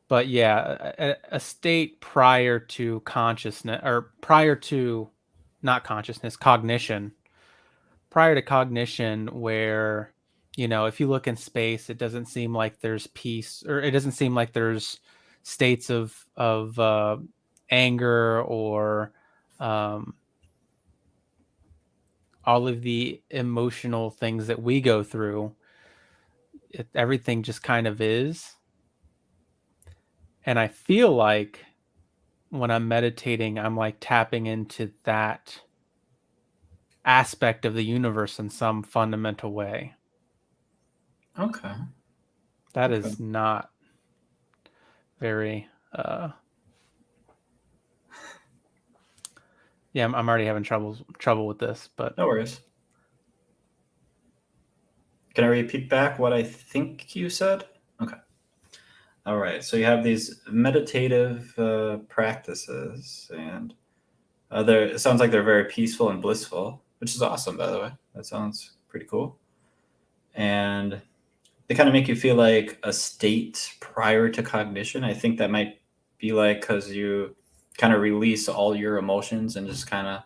But yeah, a state prior to consciousness, or prior to not consciousness, cognition, prior to cognition, where, if you look in space, it doesn't seem like there's peace, or it doesn't seem like there's states of anger, or all of the emotional things that we go through. Everything just kind of is. And I feel like when I'm meditating, I'm like tapping into that aspect of the universe in some fundamental way. Okay. That Okay. is not very yeah, I'm already having trouble with this, but No worries. Can I repeat back what I think you said? Okay. All right. So you have these meditative practices, and it sounds like they're very peaceful and blissful, which is awesome, by the way. That sounds pretty cool. And they kind of make you feel like a state prior to cognition. I think that might be like because you kind of release all your emotions and just kind of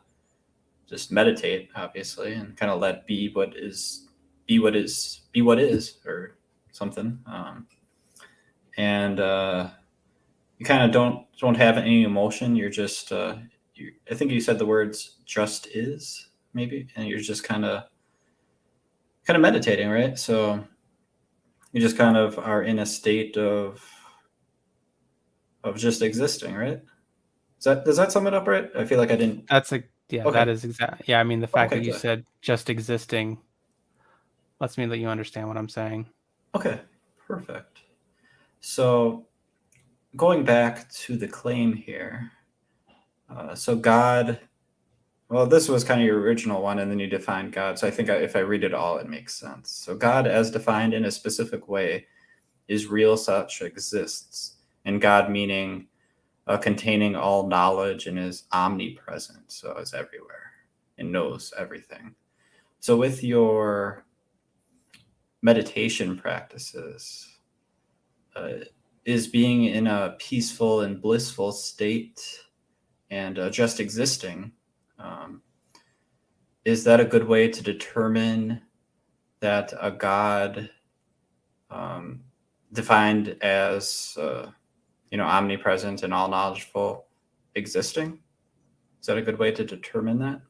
just meditate, obviously, and kind of let be what is, or something. And you kind of don't have any emotion. You're just I think you said the words "just is," maybe, and you're just kind of meditating, right? So you just kind of are in a state of just existing, right? Does that sum it up right? I feel like I didn't. that Okay. is exact. Yeah, I mean, the fact Okay, that you good. said just existing lets me let you understand what I'm saying. Okay, perfect. So going back to the claim here, so God, well, this was kind of your original one, and then you defined God. So I think if I read it all, it makes sense. So God, as defined in a specific way, is real, such exists, and God meaning containing all knowledge and is omnipresent, so is everywhere and knows everything. So with your meditation practices, is being in a peaceful and blissful state and just existing, um, is that a good way to determine that a God um, defined as omnipresent and all knowledgeful existing? Is that a good way to determine that?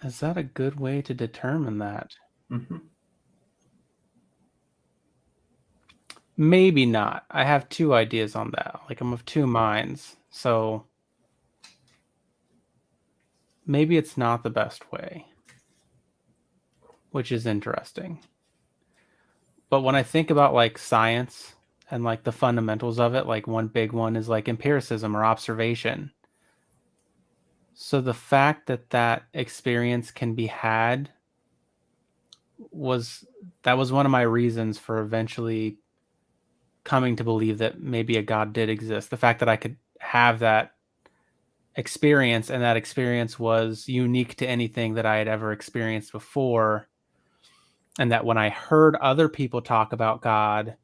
Is that a good way to determine that? Mm-hmm. Maybe not. I have two ideas on that. Like I'm of two minds. So maybe it's not the best way, which is interesting. But when I think about like science and like the fundamentals of it, like one big one is like empiricism or observation. So the fact that that experience can be had was one of my reasons for eventually coming to believe that maybe a God did exist. The fact that I could have that experience and that experience was unique to anything that I had ever experienced before. And that when I heard other people talk about God,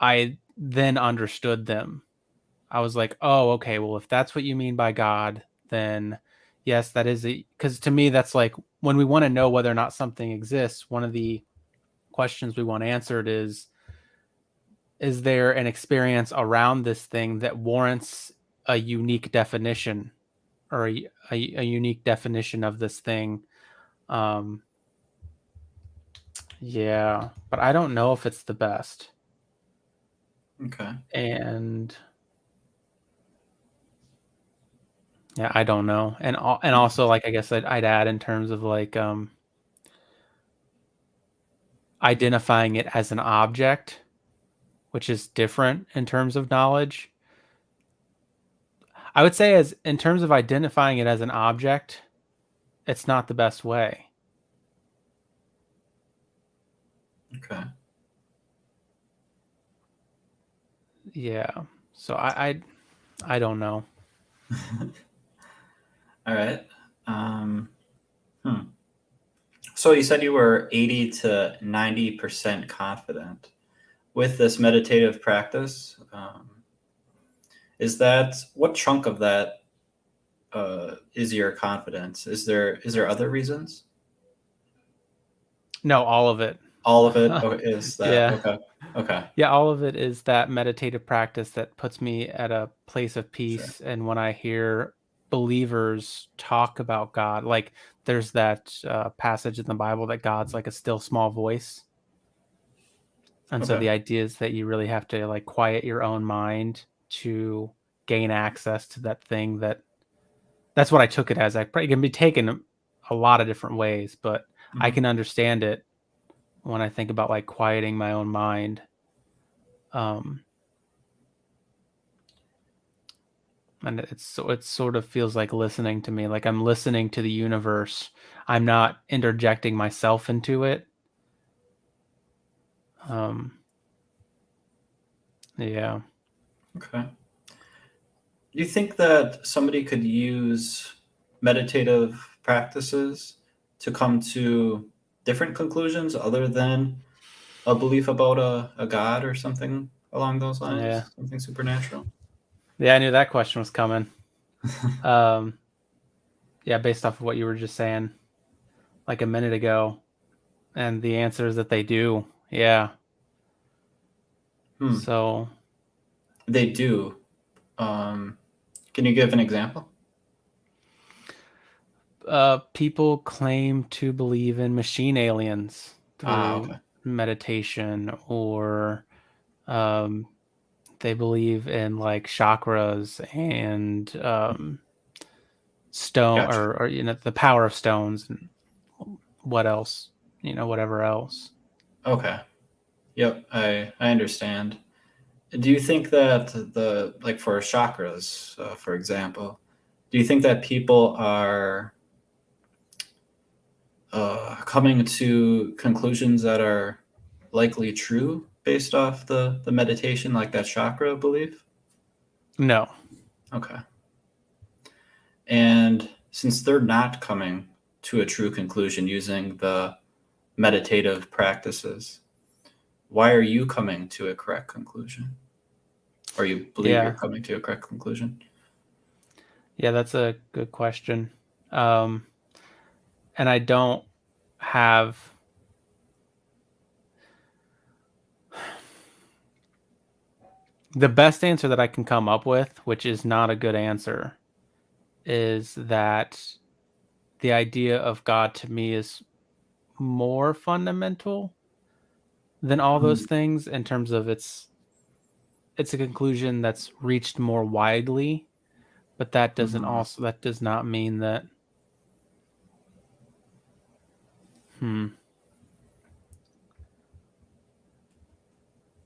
I then understood them. I was like, oh, okay, well, if that's what you mean by God, then yes, that is it. Because to me, that's like when we want to know whether or not something exists, one of the questions we want answered is there an experience around this thing that warrants a unique definition or a unique definition of this thing? Yeah, but I don't know if it's the best. Okay. And yeah, I don't know. And also, like, I guess I'd add in terms of like identifying it as an object, which is different in terms of knowledge. I would say as in terms of identifying it as an object, it's not the best way. Okay. Yeah. So I don't know. All right. So you said you were 80 to 90% confident with this meditative practice. Is that what chunk of that is your confidence? Is there other reasons? No, all of it. All of it is that Yeah. okay? Okay, Yeah, all of it is that meditative practice that puts me at a place of sure. peace. And when I hear believers talk about God, like there's that passage in the Bible that God's like a still small voice. And so Okay, the idea is that you really have to like quiet your own mind to gain access to that thing that's what I took it as. It can be taken a lot of different ways, but I hmm can understand it when I think about like quieting my own mind. Um, and it sort of feels like listening to me, like I'm listening to the universe. I'm not interjecting myself into it. Um, yeah. okay. Do you think that somebody could use meditative practices to come to different conclusions other than a belief about a god or something along those Yeah. lines, something supernatural? Yeah, I knew that question was coming. Um, yeah, based off of what you were just saying like a minute ago, and the answer is that they do. Yeah. Hmm. So, They do. Um, can you give an example? people claim to believe in machine aliens Ah, through okay. meditation, or um, they believe in like chakras and stone Gotcha. or the power of stones and what else, whatever else. Okay. Yep, I understand. Do you think that like for chakras, for example, do you think that people are coming to conclusions that are likely true based off the meditation, like that chakra belief? No. Okay. And since they're not coming to a true conclusion using the meditative practices, why are you coming to a correct conclusion? Or you believe you're Yeah. coming to a correct conclusion? Yeah, that's a good question. And I don't have the best answer that I can come up with, which is not a good answer, is that the idea of God to me is more fundamental than all those Mm, things in terms of it's a conclusion that's reached more widely, but that does not mean that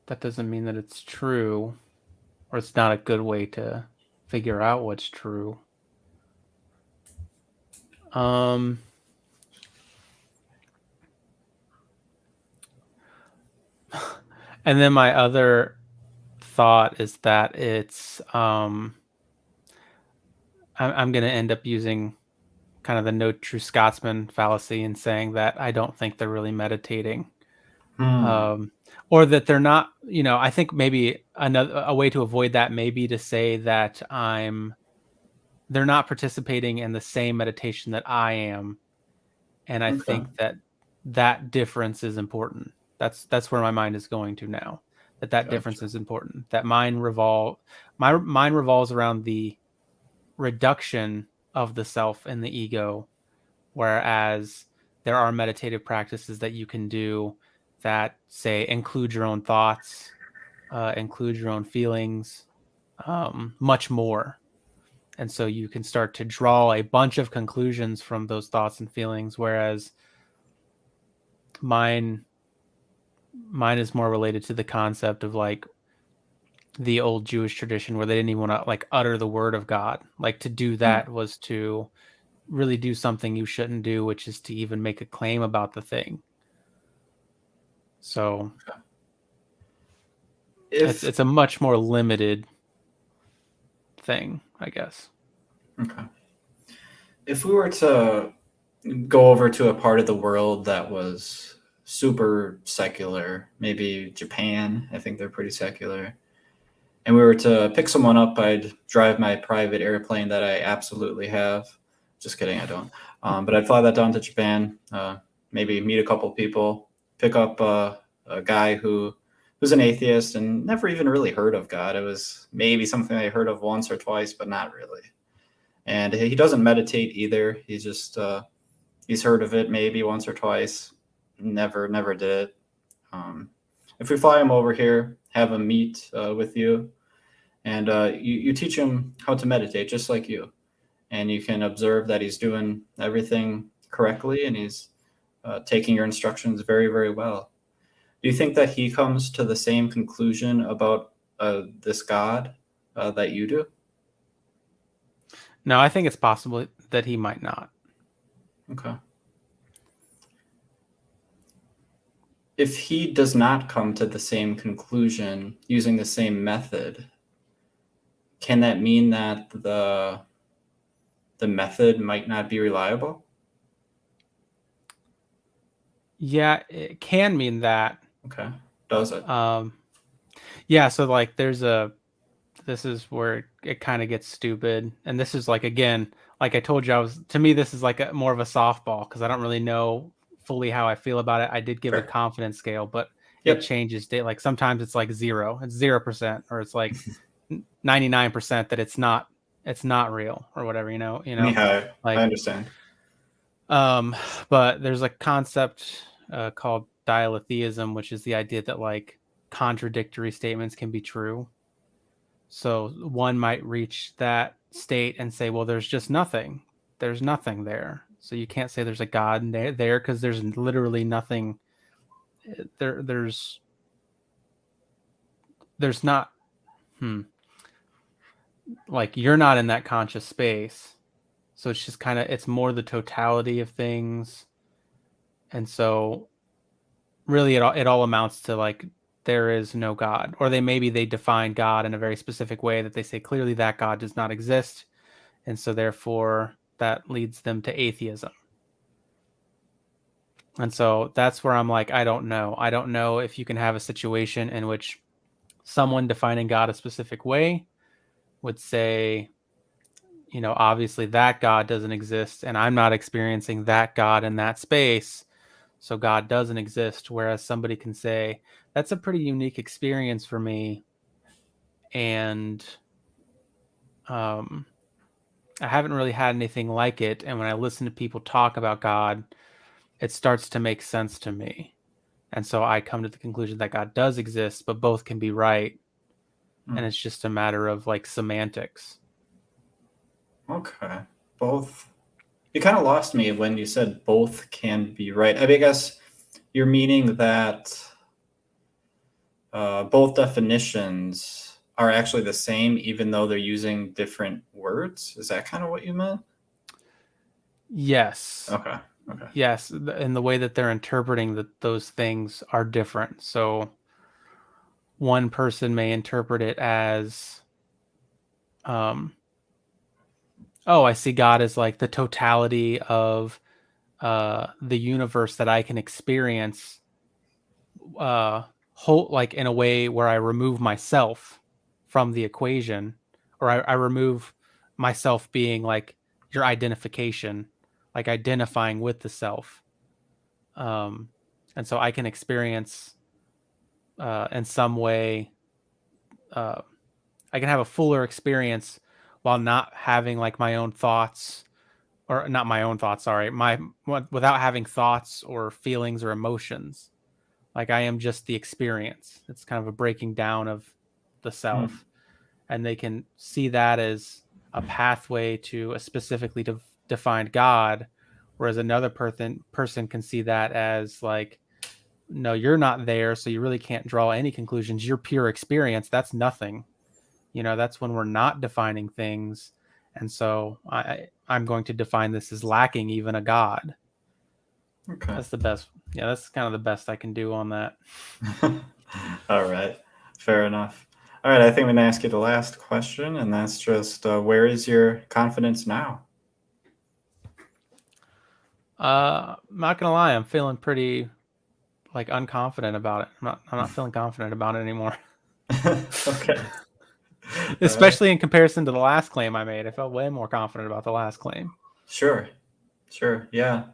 that doesn't mean that it's true, or it's not a good way to figure out what's true. And then my other thought is that it's I'm going to end up using kind of the no true Scotsman fallacy and saying that I don't think they're really meditating, hmm. or that they're not. I think maybe a way to avoid that may be to say that they're not participating in the same meditation that I am, and I Okay. think that difference is important. That's where my mind is going to now. That difference Gotcha. is important. That my mind revolves around the reduction of the self and the ego, whereas there are meditative practices that you can do that say include your own thoughts, include your own feelings, much more. And so you can start to draw a bunch of conclusions from those thoughts and feelings, whereas mine is more related to the concept of like the old Jewish tradition where they didn't even want to like utter the word of God. Like to do Hmm. that was to really do something you shouldn't do, which is to even make a claim about the thing. So If it's a much more limited thing, I guess. okay, if we were to go over to a part of the world that was super secular, maybe Japan, I think they're pretty secular, and we were to pick someone up, I'd drive my private airplane that I absolutely have. Just kidding, I don't. But I'd fly that down to Japan, maybe meet a couple people, pick up a guy who's an atheist and never even really heard of God. It was maybe something I heard of once or twice, but not really. And he doesn't meditate either. He's just he's heard of it maybe once or twice, never did it. If we fly him over here, have him meet with you, and you teach him how to meditate just like you, and you can observe that he's doing everything correctly and he's taking your instructions very well. Do you think that he comes to the same conclusion about this God that you do? No, I think it's possible that he might not. Okay. If he does not come to the same conclusion using the same method, can that mean that the method might not be reliable? Yeah, it can mean that. Okay. Does it? Yeah, so like this is where it kind of gets stupid. And this is like, again, like I told you, to me, this is like more of a softball because I don't really know fully how I feel about it. I did give a Sure. confidence scale, but it Yep. changes day. Like sometimes it's like 0%, or it's like 99% that it's not real or whatever, Yeah, I like, understand. but there's a concept called dialetheism, which is the idea that like contradictory statements can be true. So one might reach that state and say, well, there's just nothing. there's nothing there. So you can't say there's a God there because there's literally nothing there. There's not, like, you're not in that conscious space. So it's just kind of, it's more the totality of things. And so really it all amounts to like, there is no God, or they define God in a very specific way that they say clearly that God does not exist. And so therefore that leads them to atheism. And so that's where I'm like, I don't know. I don't know if you can have a situation in which someone defining God a specific way would say, obviously that God doesn't exist, and I'm not experiencing that God in that space, so God doesn't exist. Whereas somebody can say, that's a pretty unique experience for me, and I haven't really had anything like it. And when I listen to people talk about God, it starts to make sense to me. And so I come to the conclusion that God does exist, but both can be right. And it's just a matter of like semantics. Okay. Both. You kind of lost me when you said both can be right. I mean, I guess you're meaning that both definitions are actually the same, even though they're using different words. Is that kind of what you meant? Yes. Okay. Yes. And the way that they're interpreting those things are different. So one person may interpret it as, I see God as like the totality of the universe that I can experience, whole, like in a way where I remove myself from the equation, or I remove myself being like your identification, like identifying with the self. And so I can experience in some way, I can have a fuller experience while not having like my own thoughts, or not my own thoughts, sorry, without having thoughts or feelings or emotions. Like I am just the experience. It's kind of a breaking down of the self. And they can see that as a pathway to a specifically defined God, whereas another person can see that as like, no, you're not there, so you really can't draw any conclusions. You're pure experience. That's nothing. That's when we're not defining things. And so I'm going to define this as lacking even a God. Okay. That's the best. Yeah, that's kind of the best I can do on that. All right. Fair enough. All right. I think I'm going to ask you the last question, and that's just where is your confidence now? I'm not going to lie. I'm feeling pretty like unconfident about it. I'm not feeling confident about it anymore. Okay. Especially in comparison to the last claim I made. I felt way more confident about the last claim. Sure. Yeah.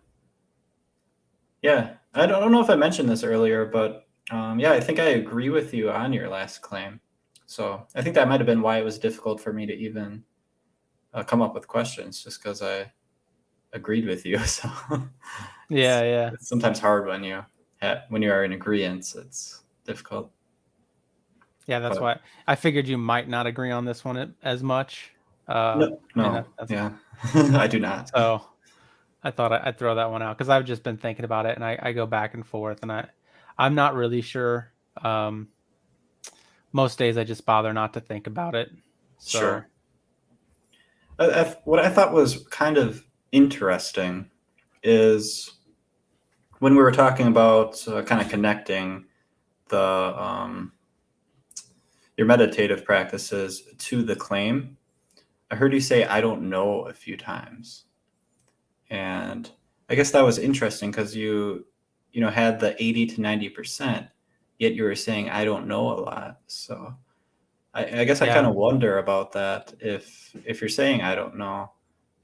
I don't know if I mentioned this earlier, but yeah, I think I agree with you on your last claim. So I think that might have been why it was difficult for me to even come up with questions, just because I agreed with you. So yeah. It's sometimes hard when you are in agreement. It's difficult. Yeah, that's why I figured you might not agree on this one as much. No. Yeah, I do not. So I thought I'd throw that one out because I've just been thinking about it, and I go back and forth, and I'm not really sure. Most days I just bother not to think about it. So. Sure. What I thought was kind of interesting is when we were talking about kind of connecting the your meditative practices to the claim. I heard you say "I don't know" a few times, and I guess that was interesting because you had the 80 to 90%, yet you were saying "I don't know" a lot. So I guess I kind of wonder about that. If you're saying "I don't know,"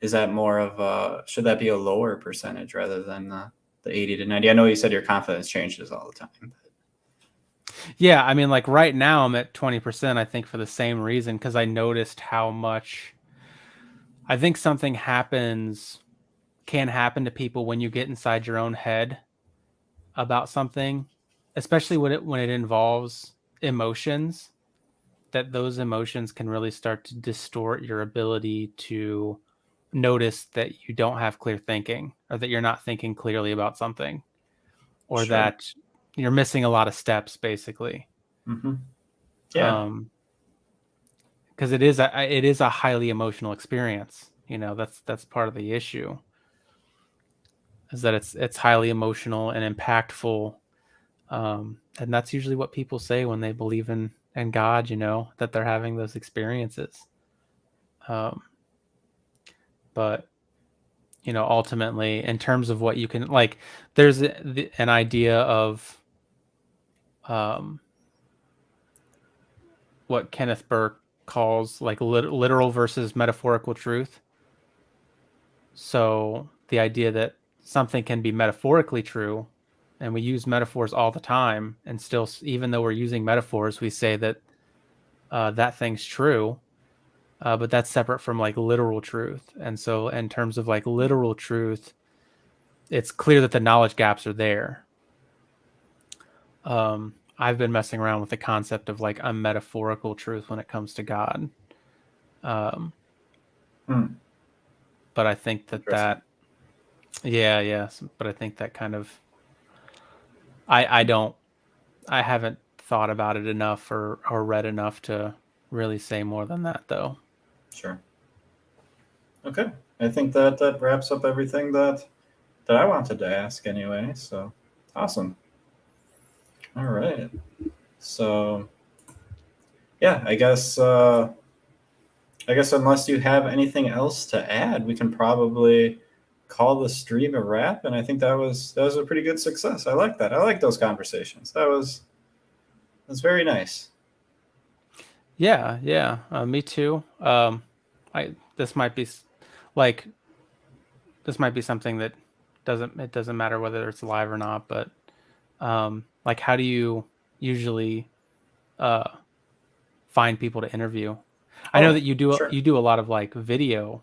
is that more of should that be a lower percentage rather than the 80 to 90? I know you said your confidence changes all the time. Yeah, I mean, like right now I'm at 20%, I think for the same reason, because I noticed how much I think something can happen to people when you get inside your own head about something, especially when it involves emotions, that those emotions can really start to distort your ability to notice that you don't have clear thinking, or that you're not thinking clearly about something, or Sure. that you're missing a lot of steps, basically. Yeah. Because it is a highly emotional experience. That's part of the issue, is that it's highly emotional and impactful. And that's usually what people say when they believe in God, that they're having those experiences. But ultimately, in terms of what you can, like, there's an idea of what Kenneth Burke calls like literal versus metaphorical truth. So the idea that something can be metaphorically true, and we use metaphors all the time, and still, even though we're using metaphors, we say that that thing's true, but that's separate from like literal truth. And so in terms of like literal truth, it's clear that the knowledge gaps are there. I've been messing around with the concept of like a metaphorical truth when it comes to God. But I think that yeah. But I think that kind of, I haven't thought about it enough or read enough to really say more than that, though. Sure. Okay. I think that wraps up everything that I wanted to ask anyway. So awesome. All right. So yeah, I guess unless you have anything else to add, we can probably call the stream a wrap. And I think that was a pretty good success. I like that. I like those conversations. That's very nice. Yeah. Me too. This might be something that doesn't matter whether it's live or not, but like, how do you usually find people to interview? I know that you do sure. you do a lot of like video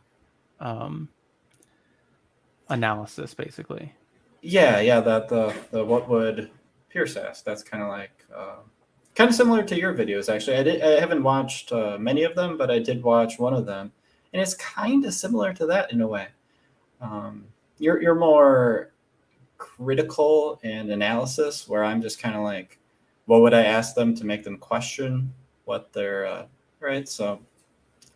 analysis, basically. Yeah. That the what would Pierce ask? That's kind of like kind of similar to your videos, actually. I haven't watched many of them, but I did watch one of them, and it's kind of similar to that in a way. You're more critical and analysis, where I'm just kind of like, what would I ask them to make them question what they're right? So,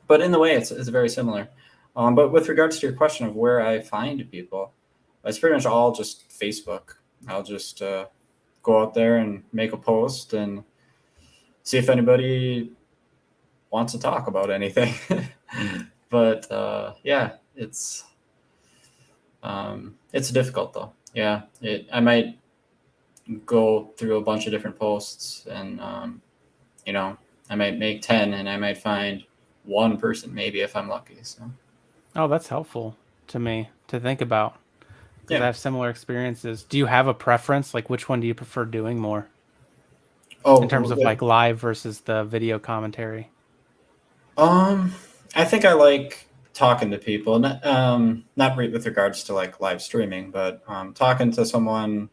but in the way, it's very similar. But with regards to your question of where I find people, it's pretty much all just Facebook. I'll just go out there and make a post and see if anybody wants to talk about anything. But yeah, it's difficult though. Yeah, I might go through a bunch of different posts, and I might make 10, and I might find one person maybe if I'm lucky. So. Oh, that's helpful to me to think about, because Yeah. I have similar experiences. Do you have a preference? Like, which one do you prefer doing more? In terms of like live versus the video commentary? I think I like talking to people, not with regards to like live streaming, but talking to someone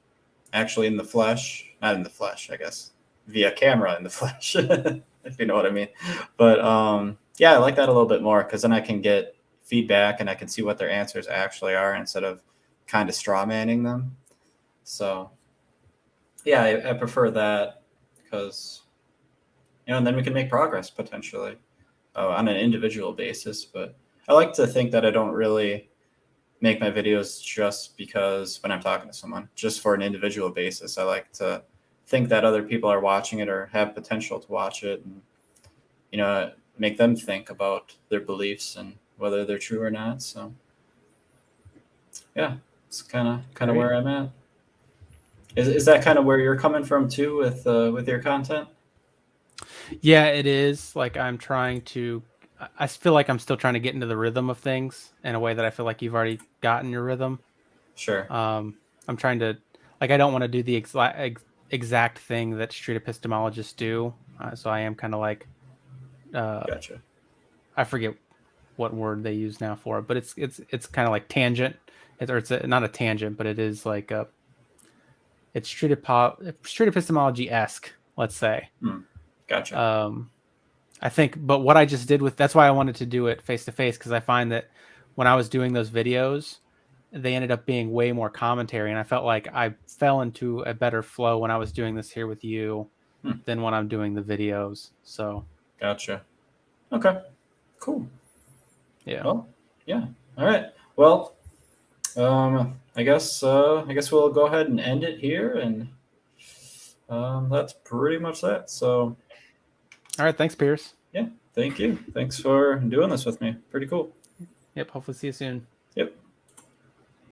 actually in the flesh, not in the flesh, I guess, via camera in the flesh, if you know what I mean. But yeah, I like that a little bit more, because then I can get feedback and I can see what their answers actually are instead of kind of straw manning them. So yeah, I prefer that, because and then we can make progress potentially on an individual basis. But I like to think that I don't really make my videos just because when I'm talking to someone, just for an individual basis. I like to think that other people are watching it or have potential to watch it, and make them think about their beliefs and whether they're true or not. So yeah, it's kind of where I'm at. Is that kind of where you're coming from too with your content? Yeah, it is. Like, I feel like I'm still trying to get into the rhythm of things in a way that I feel like you've already gotten your rhythm. Sure. I'm trying to, like, I don't want to do the exact thing that street epistemologists do. So I am kind of like, Gotcha. I forget what word they use now for it, but it's kind of like tangent. It's not a tangent, but it is like it's street epistemology-esque, let's say. Gotcha. I think, but what I just did that's why I wanted to do it face to face, because I find that when I was doing those videos, they ended up being way more commentary, and I felt like I fell into a better flow when I was doing this here with you than when I'm doing the videos. So Gotcha. Okay. Cool. yeah. Well, yeah. All right. Well, I guess we'll go ahead and end it here, and that's pretty much that. So, All right. Thanks, Pierce. yeah. Thank you. Thanks for doing this with me. Pretty cool. Yep. Hopefully see you soon.